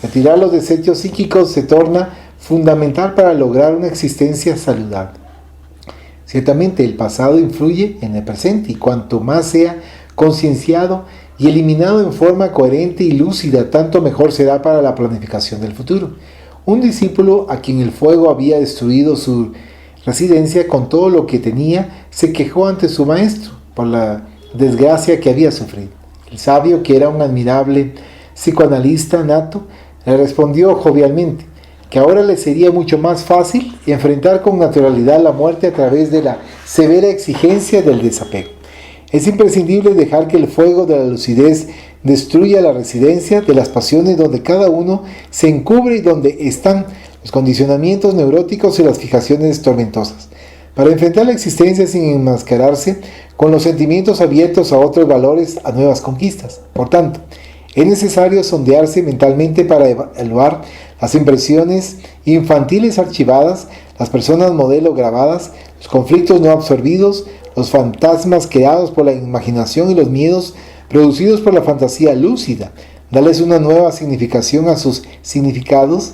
Retirar los desechos psíquicos se torna fundamental para lograr una existencia saludable. Ciertamente el pasado influye en el presente y cuanto más sea concienciado y eliminado en forma coherente y lúcida, tanto mejor será para la planificación del futuro. Un discípulo a quien el fuego había destruido su residencia con todo lo que tenía, se quejó ante su maestro por la desgracia que había sufrido. El sabio, que era un admirable psicoanalista nato, le respondió jovialmente que ahora le sería mucho más fácil enfrentar con naturalidad la muerte a través de la severa exigencia del desapego. Es imprescindible dejar que el fuego de la lucidez destruya la residencia de las pasiones donde cada uno se encubre y donde están los condicionamientos neuróticos y las fijaciones tormentosas, para enfrentar la existencia sin enmascararse con los sentimientos abiertos a otros valores, a nuevas conquistas. Por tanto, es necesario sondearse mentalmente para evaluar las impresiones infantiles archivadas, las personas modelo grabadas, los conflictos no absorbidos, los fantasmas creados por la imaginación y los miedos producidos por la fantasía lúcida, darles una nueva significación a sus significados,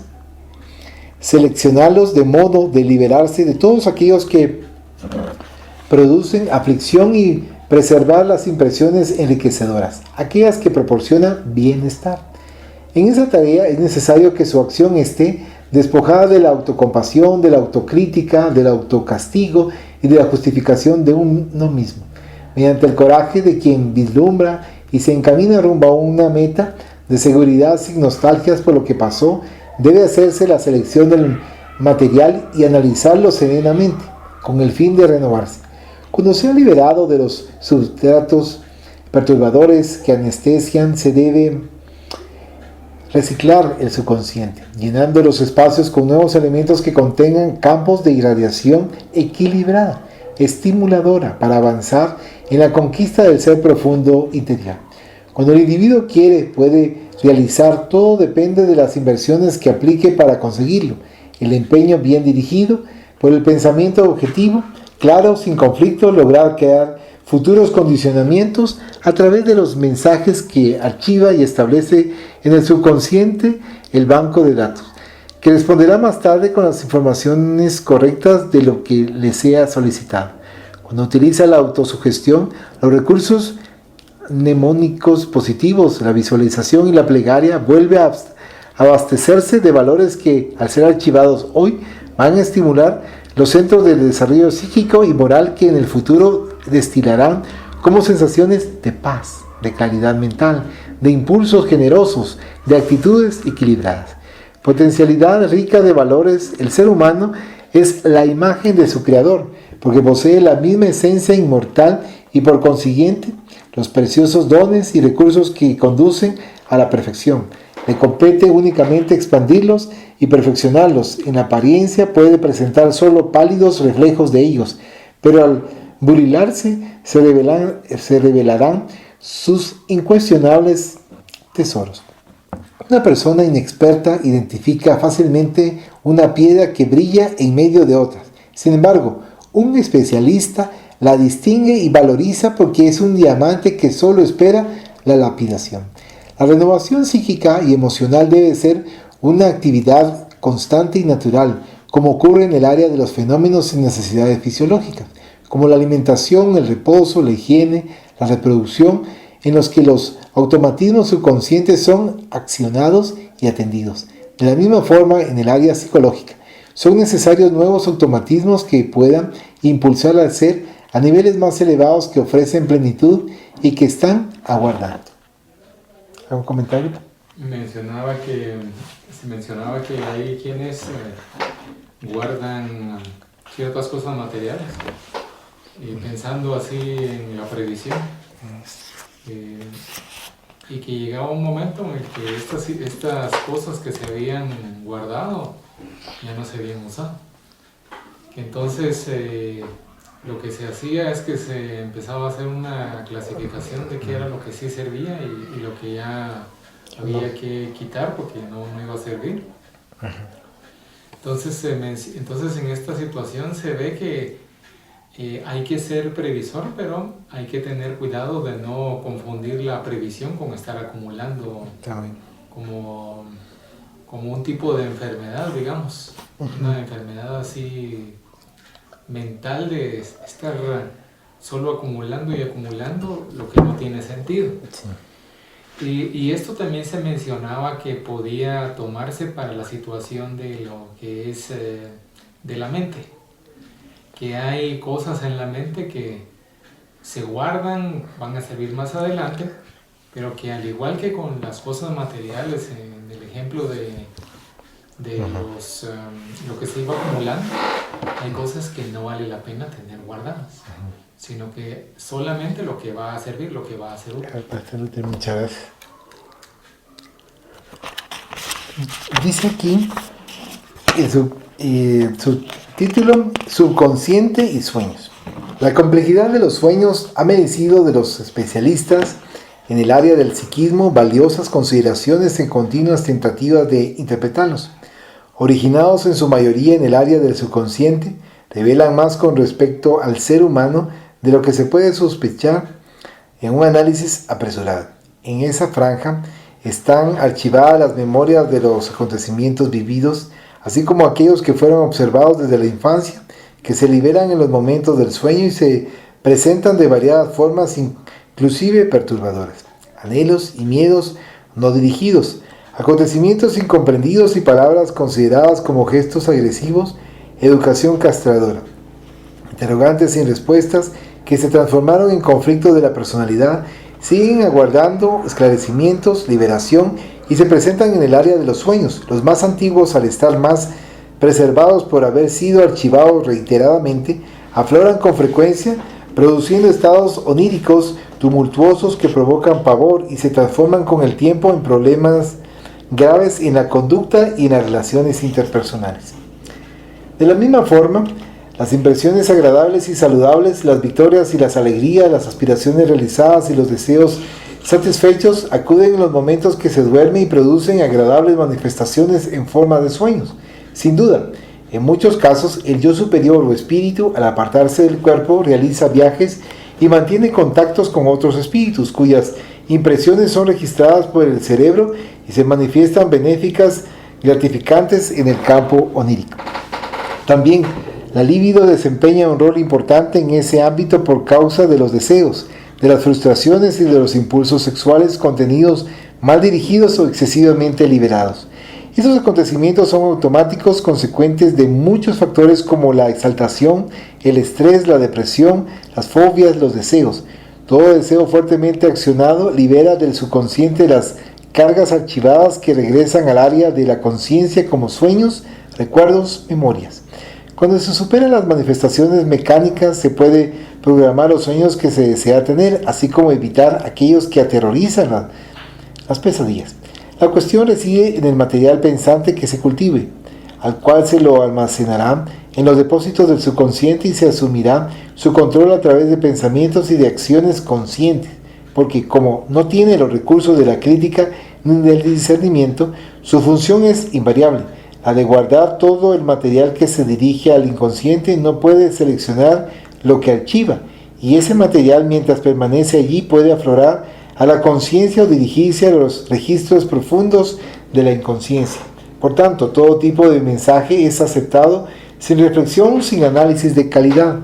seleccionarlos de modo de liberarse de todos aquellos que producen aflicción y preservar las impresiones enriquecedoras, aquellas que proporcionan bienestar. En esa tarea es necesario que su acción esté despojada de la autocompasión, de la autocrítica, del autocastigo y de la justificación de uno mismo, mediante el coraje de quien vislumbra y se encamina rumbo a una meta de seguridad sin nostalgias por lo que pasó. Debe hacerse la selección del material y analizarlo serenamente, con el fin de renovarse. Cuando se ha liberado de los sustratos perturbadores que anestesian, se debe reciclar el subconsciente, llenando los espacios con nuevos elementos que contengan campos de irradiación equilibrada, estimuladora, para avanzar en la conquista del ser profundo interior. Cuando el individuo quiere, puede realizar. Todo depende de las inversiones que aplique para conseguirlo. El empeño bien dirigido por el pensamiento objetivo, claro, sin conflicto, lograr crear futuros condicionamientos a través de los mensajes que archiva y establece en el subconsciente el banco de datos, que responderá más tarde con las informaciones correctas de lo que le sea solicitado. Cuando utiliza la autosugestión, los recursos mnemónicos positivos, la visualización y la plegaria, vuelve a abastecerse de valores que, al ser archivados hoy, van a estimular los centros de desarrollo psíquico y moral que en el futuro destilarán como sensaciones de paz, de claridad mental, de impulsos generosos, de actitudes equilibradas. potencialidad rica de valores, el ser humano es la imagen de su creador, porque posee la misma esencia inmortal y por consiguiente los preciosos dones y recursos que conducen a la perfección. Le compete únicamente expandirlos y perfeccionarlos. En apariencia puede presentar solo pálidos reflejos de ellos, pero al burilarse se revelarán sus incuestionables tesoros. Una persona inexperta identifica fácilmente una piedra que brilla en medio de otras. Sin embargo, un especialista la distingue y valoriza porque es un diamante que solo espera la lapidación. La renovación psíquica y emocional debe ser una actividad constante y natural, como ocurre en el área de los fenómenos sin necesidades fisiológicas, como la alimentación, el reposo, la higiene, la reproducción, en los que los automatismos subconscientes son accionados y atendidos. De la misma forma, en el área psicológica, son necesarios nuevos automatismos que puedan impulsar al ser a niveles más elevados que ofrecen plenitud y que están aguardando. ¿Algún comentario? Se mencionaba que hay quienes guardan ciertas cosas materiales y pensando así en la previsión. Y que llegaba un momento en el que estas cosas que se habían guardado ya no se habían usado. Entonces lo que se hacía es que se empezaba a hacer una clasificación de qué era lo que sí servía y lo que ya había que quitar porque no iba a servir. Entonces en esta situación se ve que hay que ser previsor, pero hay que tener cuidado de no confundir la previsión con estar acumulando como un tipo de enfermedad, digamos, una enfermedad así mental de estar solo acumulando y acumulando lo que no tiene sentido. Y esto también se mencionaba que podía tomarse para la situación de lo que es de la mente. Que hay cosas en la mente que se guardan, van a servir más adelante, pero que al igual que con las cosas materiales, en el ejemplo de lo que se iba acumulando, hay cosas que no vale la pena tener guardadas, sino que solamente lo que va a servir, lo que va a ser útil. Muchas gracias. Dice aquí su título: Subconsciente y sueños. La complejidad de los sueños ha merecido de los especialistas en el área del psiquismo valiosas consideraciones en continuas tentativas de interpretarlos. Originados en su mayoría en el área del subconsciente, revelan más con respecto al ser humano de lo que se puede sospechar en un análisis apresurado. En esa franja están archivadas las memorias de los acontecimientos vividos, así como aquellos que fueron observados desde la infancia, que se liberan en los momentos del sueño y se presentan de variadas formas, inclusive perturbadoras. Anhelos y miedos no dirigidos, acontecimientos incomprendidos y palabras consideradas como gestos agresivos, educación castradora. Interrogantes sin respuestas que se transformaron en conflictos de la personalidad, siguen aguardando esclarecimientos, liberación y se presentan en el área de los sueños, los más antiguos al estar más preservados por haber sido archivados reiteradamente, afloran con frecuencia, produciendo estados oníricos tumultuosos que provocan pavor y se transforman con el tiempo en problemas graves en la conducta y en las relaciones interpersonales. De la misma forma, las impresiones agradables y saludables, las victorias y las alegrías, las aspiraciones realizadas y los deseos satisfechos acuden en los momentos que se duerme y producen agradables manifestaciones en forma de sueños. Sin duda, en muchos casos, el yo superior o espíritu, al apartarse del cuerpo, realiza viajes y mantiene contactos con otros espíritus, cuyas impresiones son registradas por el cerebro y se manifiestan benéficas, gratificantes en el campo onírico. También, la libido desempeña un rol importante en ese ámbito por causa de los deseos, de las frustraciones y de los impulsos sexuales contenidos mal dirigidos o excesivamente liberados. Estos acontecimientos son automáticos, consecuentes de muchos factores como la exaltación, el estrés, la depresión, las fobias, los deseos. Todo deseo fuertemente accionado libera del subconsciente las cargas archivadas que regresan al área de la conciencia como sueños, recuerdos, memorias. Cuando se superan las manifestaciones mecánicas, se puede programar los sueños que se desea tener, así como evitar aquellos que aterrorizan las pesadillas. La cuestión reside en el material pensante que se cultive, al cual se lo almacenará en los depósitos del subconsciente y se asumirá su control a través de pensamientos y de acciones conscientes, porque como no tiene los recursos de la crítica ni del discernimiento, su función es invariable, la de guardar todo el material que se dirige al inconsciente. No puede seleccionar lo que archiva, y ese material, mientras permanece allí, puede aflorar a la conciencia o dirigirse a los registros profundos de la inconsciencia. Por tanto, todo tipo de mensaje es aceptado sin reflexión, sin análisis de calidad.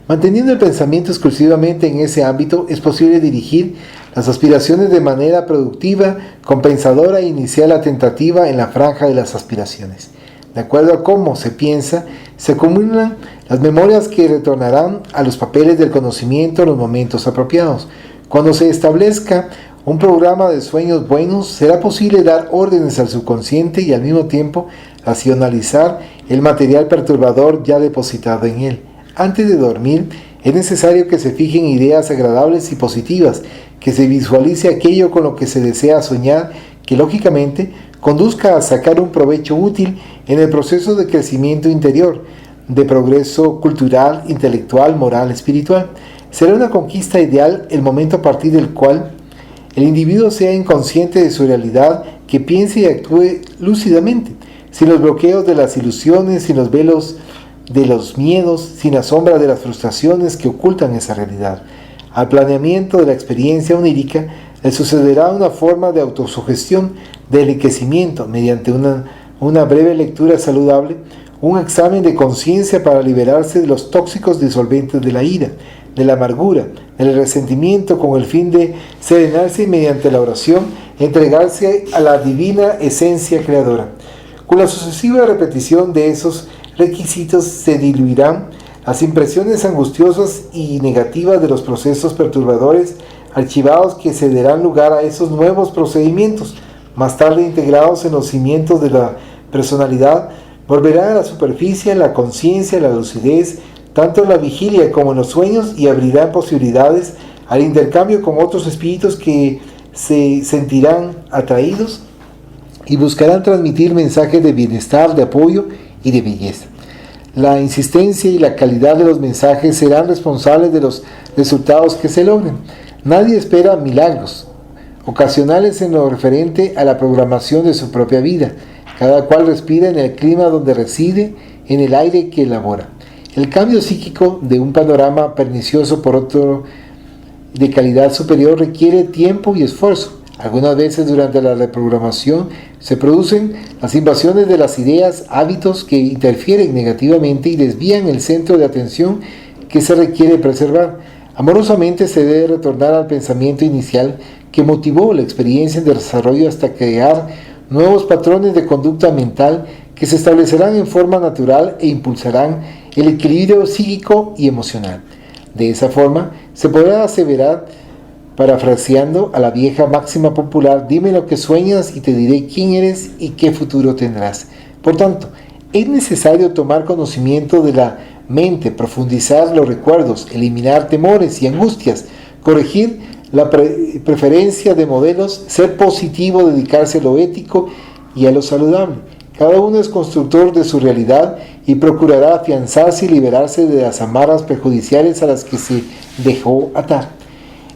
Manteniendo el pensamiento exclusivamente en ese ámbito, es posible dirigir las aspiraciones de manera productiva, compensadora e iniciar la tentativa en la franja de las aspiraciones. De acuerdo a cómo se piensa, se acumulan las memorias que retornarán a los papeles del conocimiento en los momentos apropiados. Cuando se establezca un programa de sueños buenos, será posible dar órdenes al subconsciente y al mismo tiempo racionalizar el material perturbador ya depositado en él. Antes de dormir, es necesario que se fijen ideas agradables y positivas, que se visualice aquello con lo que se desea soñar, que lógicamente conduzca a sacar un provecho útil en el proceso de crecimiento interior, de progreso cultural, intelectual, moral, espiritual. Será una conquista ideal el momento a partir del cual el individuo sea inconsciente de su realidad, que piense y actúe lúcidamente, sin los bloqueos de las ilusiones, sin los velos de los miedos, sin la sombra de las frustraciones que ocultan esa realidad. Al planeamiento de la experiencia onírica le sucederá una forma de autosugestión, de enriquecimiento, mediante una breve lectura saludable, un examen de conciencia para liberarse de los tóxicos disolventes de la ira, de la amargura, del resentimiento, con el fin de serenarse y mediante la oración entregarse a la divina esencia creadora. Con la sucesiva repetición de esos requisitos se diluirán las impresiones angustiosas y negativas de los procesos perturbadores archivados, que se darán lugar a esos nuevos procedimientos, más tarde integrados en los cimientos de la personalidad. Volverán a la superficie la conciencia, la lucidez, tanto en la vigilia como en los sueños, y abrirán posibilidades al intercambio con otros espíritus que se sentirán atraídos y buscarán transmitir mensajes de bienestar, de apoyo y de belleza. La insistencia y la calidad de los mensajes serán responsables de los resultados que se logren. Nadie espera milagros ocasionales en lo referente a la programación de su propia vida. Cada cual respira en el clima donde reside, en el aire que elabora. El cambio psíquico de un panorama pernicioso por otro de calidad superior requiere tiempo y esfuerzo. Algunas veces durante la reprogramación se producen las invasiones de las ideas, hábitos que interfieren negativamente y desvían el centro de atención que se requiere preservar. Amorosamente se debe retornar al pensamiento inicial que motivó la experiencia en desarrollo, hasta crear nuevos patrones de conducta mental que se establecerán en forma natural e impulsarán el equilibrio psíquico y emocional. De esa forma se podrá aseverar, parafraseando a la vieja máxima popular: dime lo que sueñas y te diré quién eres y qué futuro tendrás. Por tanto, es necesario tomar conocimiento de la mente, profundizar los recuerdos, eliminar temores y angustias, corregir la preferencia de modelos, ser positivo, dedicarse a lo ético y a lo saludable. Cada uno es constructor de su realidad y procurará afianzarse y liberarse de las amarras perjudiciales a las que se dejó atar.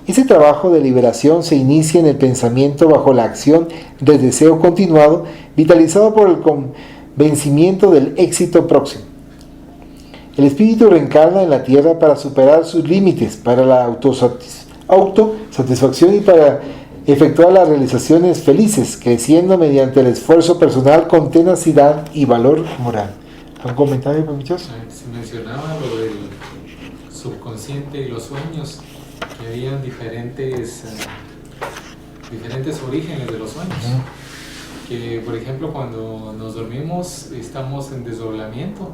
Ese trabajo de liberación se inicia en el pensamiento bajo la acción del deseo continuado, vitalizado por el convencimiento del éxito próximo. El espíritu reencarna en la tierra para superar sus límites, para la autosatisfacción y para efectuar las realizaciones felices, creciendo mediante el esfuerzo personal con tenacidad y valor moral. ¿Un comentario, muchachos? Se mencionaba lo del subconsciente y los sueños, que habían diferentes orígenes de los sueños. Que, por ejemplo, cuando nos dormimos estamos en desdoblamiento.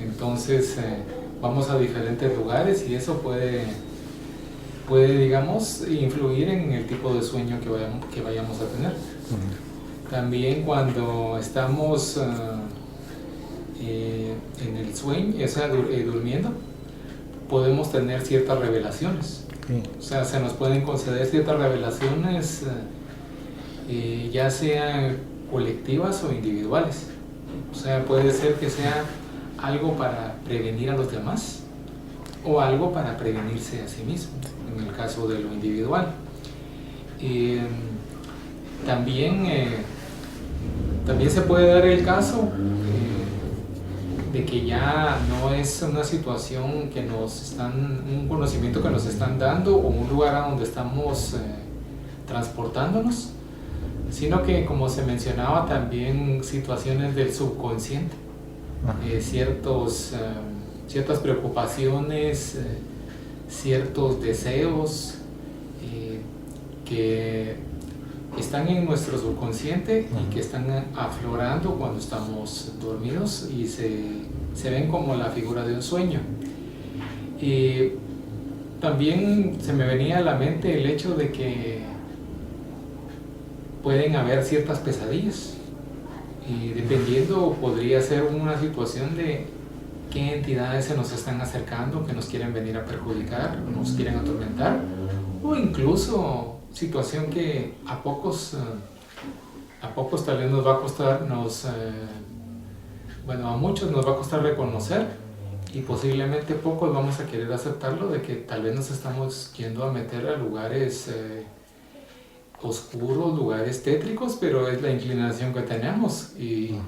Entonces vamos a diferentes lugares y eso puede puede, digamos, influir en el tipo de sueño que vayamos a tener. También cuando estamos en el sueño, o sea, durmiendo, podemos tener ciertas revelaciones. O sea, se nos pueden conceder ciertas revelaciones, ya sean colectivas o individuales. O sea, puede ser que sea algo para prevenir a los demás o algo para prevenirse a sí mismo, en el caso de lo individual. También se puede dar el caso de que ya no es una situación que un conocimiento que nos están dando o un lugar a donde estamos transportándonos, sino que, como se mencionaba, también situaciones del subconsciente, ciertas preocupaciones, ciertos deseos que están en nuestro subconsciente y que están aflorando cuando estamos dormidos y se ven como la figura de un sueño. También se me venía a la mente el hecho de que pueden haber ciertas pesadillas y dependiendo podría ser una situación de qué entidades se nos están acercando, que nos quieren venir a perjudicar, nos quieren atormentar, o incluso situación que a pocos tal vez nos va a costar, a muchos nos va a costar reconocer y posiblemente pocos vamos a querer aceptarlo, de que tal vez nos estamos yendo a meter a lugares oscuros, lugares tétricos, pero es la inclinación que tenemos y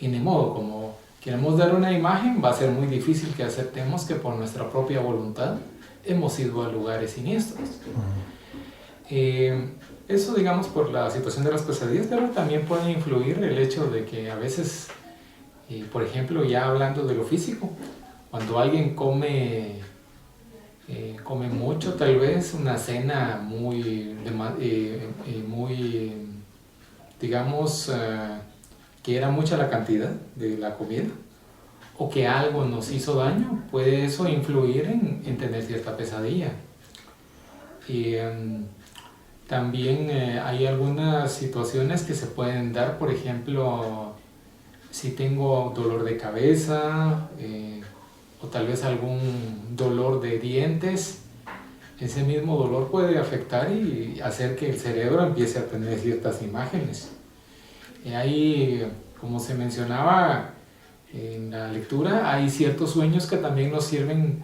ni modo, como queremos dar una imagen, va a ser muy difícil que aceptemos que por nuestra propia voluntad hemos ido a lugares siniestros. Eso, digamos, por la situación de las pesadillas, pero también puede influir el hecho de que a veces, por ejemplo, ya hablando de lo físico, cuando alguien come mucho, tal vez una cena muy digamos, que era mucha la cantidad de la comida, o que algo nos hizo daño, puede eso influir en tener cierta pesadilla. Y también hay algunas situaciones que se pueden dar, por ejemplo, si tengo dolor de cabeza, o tal vez algún dolor de dientes, ese mismo dolor puede afectar y hacer que el cerebro empiece a tener ciertas imágenes. Y ahí, como se mencionaba en la lectura, hay ciertos sueños que también nos sirven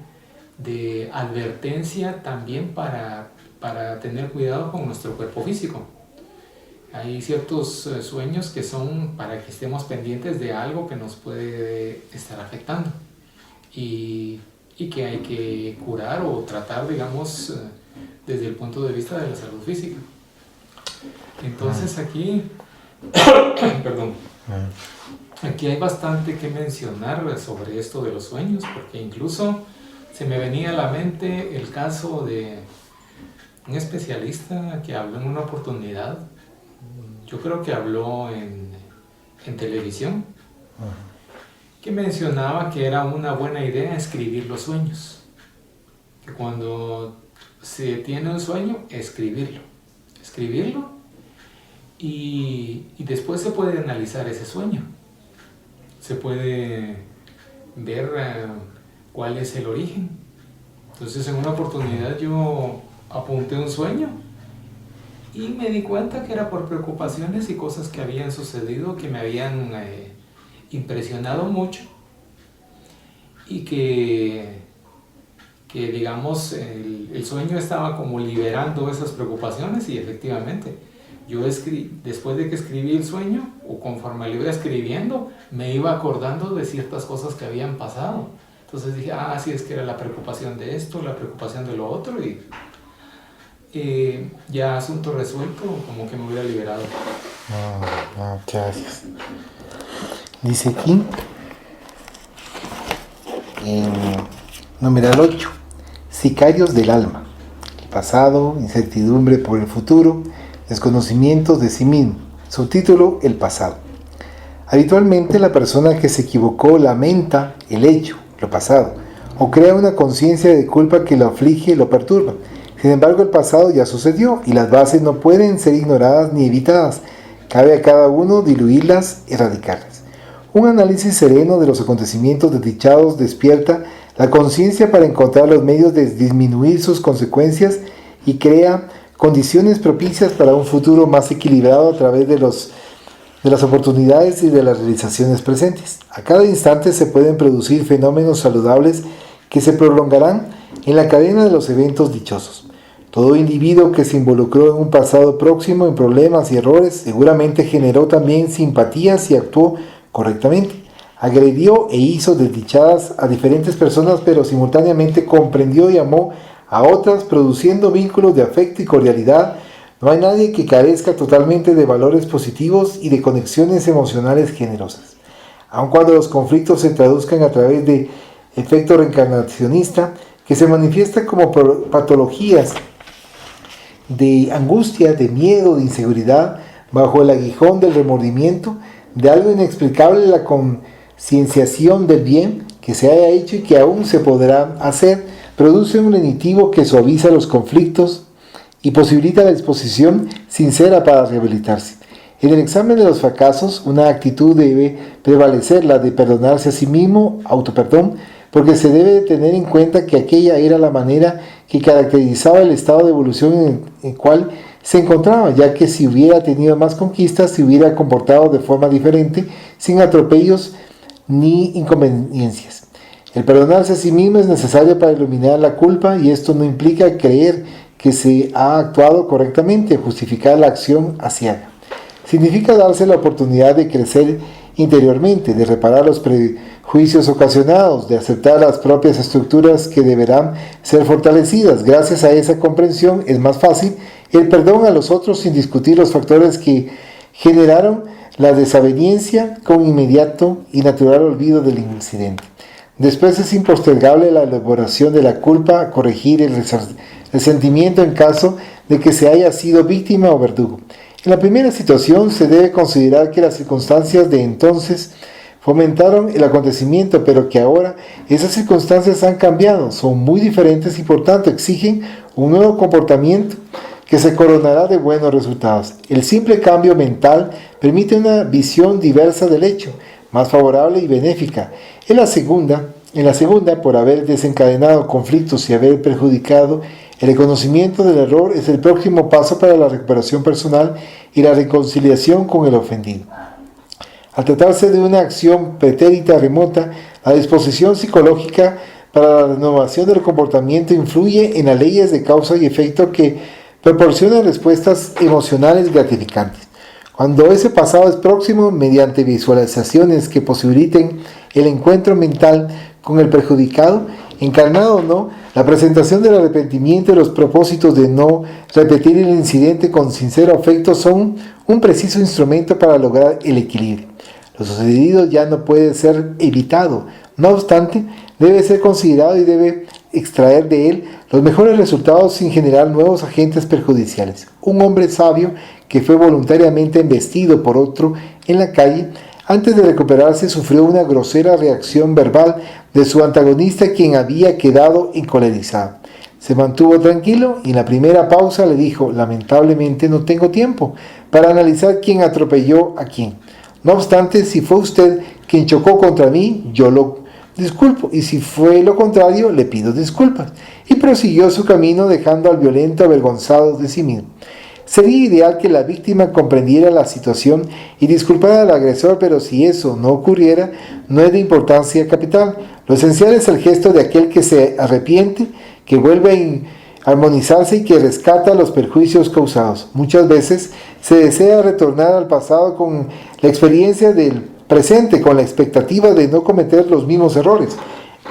de advertencia también para tener cuidado con nuestro cuerpo físico. Hay ciertos sueños que son para que estemos pendientes de algo que nos puede estar afectando y que hay que curar o tratar, digamos, desde el punto de vista de la salud física. Entonces aquí, perdón, aquí hay bastante que mencionar sobre esto de los sueños, porque incluso se me venía a la mente el caso de un especialista que habló en una oportunidad, yo creo que habló en televisión, que mencionaba que era una buena idea escribir los sueños, que cuando se tiene un sueño, escribirlo y después se puede analizar ese sueño, se puede ver cuál es el origen. Entonces, en una oportunidad yo apunté un sueño y me di cuenta que era por preocupaciones y cosas que habían sucedido que me habían impresionado mucho y que digamos el sueño estaba como liberando esas preocupaciones y efectivamente yo después de que escribí el sueño o conforme lo iba escribiendo me iba acordando de ciertas cosas que habían pasado. Entonces dije, sí, es que era la preocupación de esto, la preocupación de lo otro y ya asunto resuelto, como que me hubiera liberado. Gracias. Dice aquí, numeral 8, sicarios del alma, el pasado, incertidumbre por el futuro, desconocimientos de sí mismo. Subtítulo, el pasado. Habitualmente la persona que se equivocó lamenta el hecho, lo pasado, o crea una conciencia de culpa que lo aflige y lo perturba. Sin embargo, el pasado ya sucedió y las bases no pueden ser ignoradas ni evitadas. Cabe a cada uno diluirlas y erradicarlas. Un análisis sereno de los acontecimientos desdichados despierta la conciencia para encontrar los medios de disminuir sus consecuencias y crea condiciones propicias para un futuro más equilibrado a través de las oportunidades y de las realizaciones presentes. A cada instante se pueden producir fenómenos saludables que se prolongarán en la cadena de los eventos dichosos. Todo individuo que se involucró en un pasado próximo en problemas y errores seguramente generó también simpatías y actuó correctamente. Agredió e hizo desdichadas a diferentes personas, pero simultáneamente comprendió y amó a otras, produciendo vínculos de afecto y cordialidad. No hay nadie que carezca totalmente de valores positivos y de conexiones emocionales generosas. Aun cuando los conflictos se traduzcan a través de efecto reencarnacionista, que se manifiesta como patologías de angustia, de miedo, de inseguridad, bajo el aguijón del remordimiento, de algo inexplicable, la concienciación del bien que se haya hecho y que aún se podrá hacer, produce un lenitivo que suaviza los conflictos y posibilita la disposición sincera para rehabilitarse. En el examen de los fracasos, una actitud debe prevalecer, la de perdonarse a sí mismo, autoperdón, porque se debe de tener en cuenta que aquella era la manera que caracterizaba el estado de evolución en el cual se encontraba, ya que si hubiera tenido más conquistas, se hubiera comportado de forma diferente, sin atropellos ni inconveniencias. El perdonarse a sí mismo es necesario para eliminar la culpa, y esto no implica creer que se ha actuado correctamente, justificar la acción asiaga. Significa darse la oportunidad de crecer interiormente, de reparar los prejuicios ocasionados, de aceptar las propias estructuras que deberán ser fortalecidas. Gracias a esa comprensión es más fácil el perdón a los otros sin discutir los factores que generaron la desaveniencia con inmediato y natural olvido del incidente. Después es impostergable la elaboración de la culpa, corregir el resentimiento en caso de que se haya sido víctima o verdugo. En la primera situación se debe considerar que las circunstancias de entonces fomentaron el acontecimiento, pero que ahora esas circunstancias han cambiado, son muy diferentes y por tanto exigen un nuevo comportamiento que se coronará de buenos resultados. El simple cambio mental permite una visión diversa del hecho, más favorable y benéfica. En la segunda, por haber desencadenado conflictos y haber perjudicado, el reconocimiento del error es el próximo paso para la recuperación personal y la reconciliación con el ofendido. Al tratarse de una acción pretérita remota, la disposición psicológica para la renovación del comportamiento influye en las leyes de causa y efecto que proporcionan respuestas emocionales gratificantes. Cuando ese pasado es próximo, mediante visualizaciones que posibiliten el encuentro mental con el perjudicado, encarnado o no, la presentación del arrepentimiento y los propósitos de no repetir el incidente con sincero afecto son un preciso instrumento para lograr el equilibrio. Lo sucedido ya no puede ser evitado, no obstante, debe ser considerado y debe extraer de él los mejores resultados sin generar nuevos agentes perjudiciales. Un hombre sabio que fue voluntariamente embestido por otro en la calle, antes de recuperarse sufrió una grosera reacción verbal de su antagonista, quien había quedado encolerizado. Se mantuvo tranquilo y en la primera pausa le dijo: lamentablemente no tengo tiempo para analizar quién atropelló a quién. No obstante, si fue usted quien chocó contra mí, yo lo disculpo, y si fue lo contrario, le pido disculpas. Y prosiguió su camino dejando al violento avergonzado de sí mismo. Sería ideal que la víctima comprendiera la situación y disculpara al agresor, pero si eso no ocurriera, no es de importancia capital. Lo esencial es el gesto de aquel que se arrepiente, que vuelve a armonizarse y que rescata los perjuicios causados. Muchas veces se desea retornar al pasado con la experiencia del presente, con la expectativa de no cometer los mismos errores.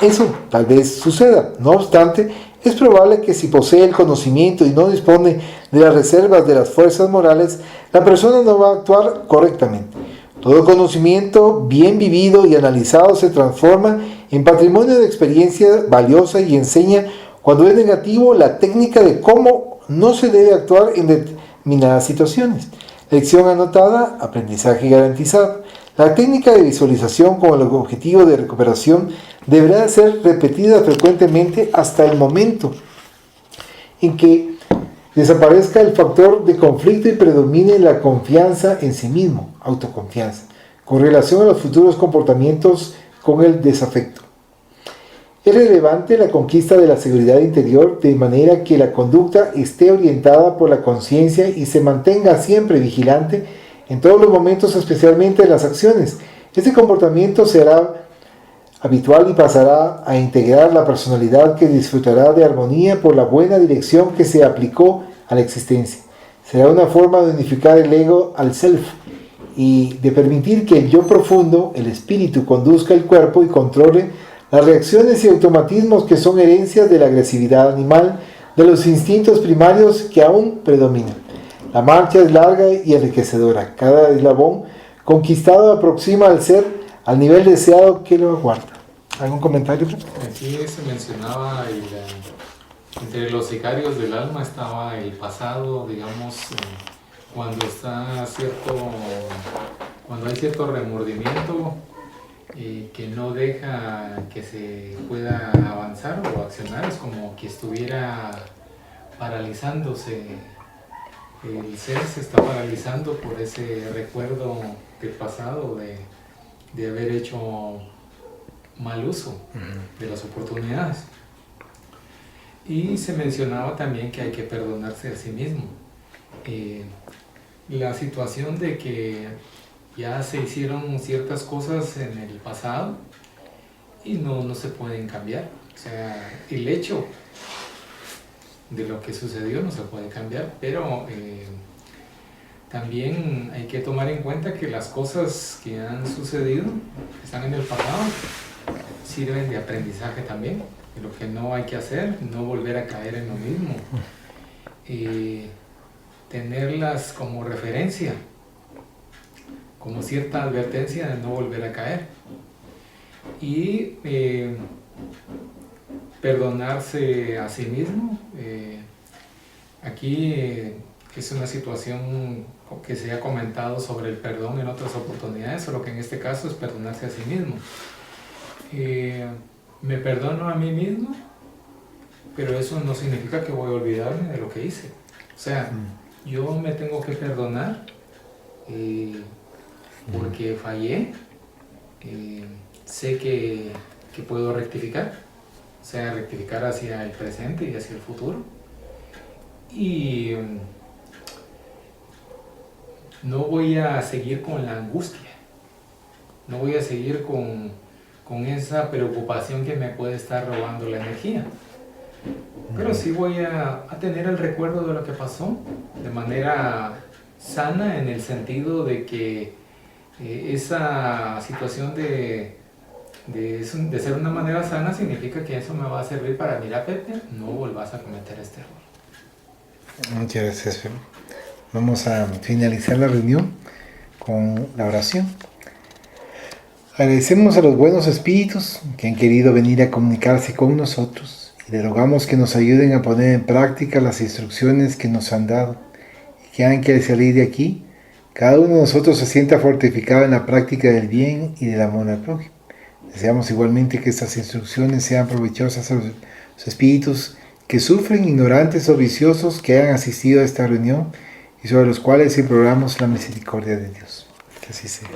Eso tal vez suceda. No obstante, es probable que si posee el conocimiento y no dispone de las reservas de las fuerzas morales, la persona no va a actuar correctamente. Todo conocimiento bien vivido y analizado se transforma en patrimonio de experiencia valiosa y enseña, cuando es negativo, la técnica de cómo no se debe actuar en determinadas situaciones. Lección anotada, aprendizaje garantizado. La técnica de visualización con el objetivo de recuperación deberá ser repetida frecuentemente hasta el momento en que desaparezca el factor de conflicto y predomine la confianza en sí mismo, autoconfianza, con relación a los futuros comportamientos con el desafecto. Es relevante la conquista de la seguridad interior de manera que la conducta esté orientada por la conciencia y se mantenga siempre vigilante en todos los momentos, especialmente en las acciones. Este comportamiento será habitual y pasará a integrar la personalidad que disfrutará de armonía por la buena dirección que se aplicó a la existencia. Será una forma de unificar el ego al self y de permitir que el yo profundo, el espíritu, conduzca el cuerpo y controle las reacciones y automatismos que son herencias de la agresividad animal, de los instintos primarios que aún predominan. La marcha es larga y enriquecedora. Cada eslabón conquistado aproxima al ser al nivel deseado que lo aguarda. ¿Algún comentario? Aquí se mencionaba, entre los sicarios del alma estaba el pasado, digamos, cuando hay cierto remordimiento que no deja que se pueda avanzar o accionar, es como que estuviera paralizándose. El ser se está paralizando por ese recuerdo del pasado, de haber hecho mal uso de las oportunidades. Y se mencionaba también que hay que perdonarse a sí mismo. La situación de que ya se hicieron ciertas cosas en el pasado y no se pueden cambiar. O sea, el hecho de lo que sucedió no se puede cambiar, pero también hay que tomar en cuenta que las cosas que han sucedido, que están en el pasado, sirven de aprendizaje también. Y lo que no hay que hacer, no volver a caer en lo mismo. Tenerlas como referencia, como cierta advertencia de no volver a caer. Y perdonarse a sí mismo. Aquí es una situación que se ha comentado sobre el perdón en otras oportunidades, solo que en este caso es perdonarse a sí mismo. Me perdono a mí mismo, pero eso no significa que voy a olvidarme de lo que hice. O sea, yo me tengo que perdonar porque fallé, sé que puedo rectificar, o sea, rectificar hacia el presente y hacia el futuro. Y no voy a seguir con la angustia, no voy a seguir con esa preocupación que me puede estar robando la energía. Pero sí voy a tener el recuerdo de lo que pasó de manera sana, en el sentido de que esa situación de ser una manera sana significa que eso me va a servir para, mira, Pepe, no volvás a cometer este error. Muchas gracias, Pepe. Vamos a finalizar la reunión con la oración. Agradecemos a los buenos espíritus que han querido venir a comunicarse con nosotros y le rogamos que nos ayuden a poner en práctica las instrucciones que nos han dado y que hagan que al salir de aquí cada uno de nosotros se sienta fortificado en la práctica del bien y del amor al prójimo. Deseamos igualmente que estas instrucciones sean provechosas a los espíritus que sufren, ignorantes o viciosos, que hayan asistido a esta reunión y sobre los cuales imploramos la misericordia de Dios. Que así sea.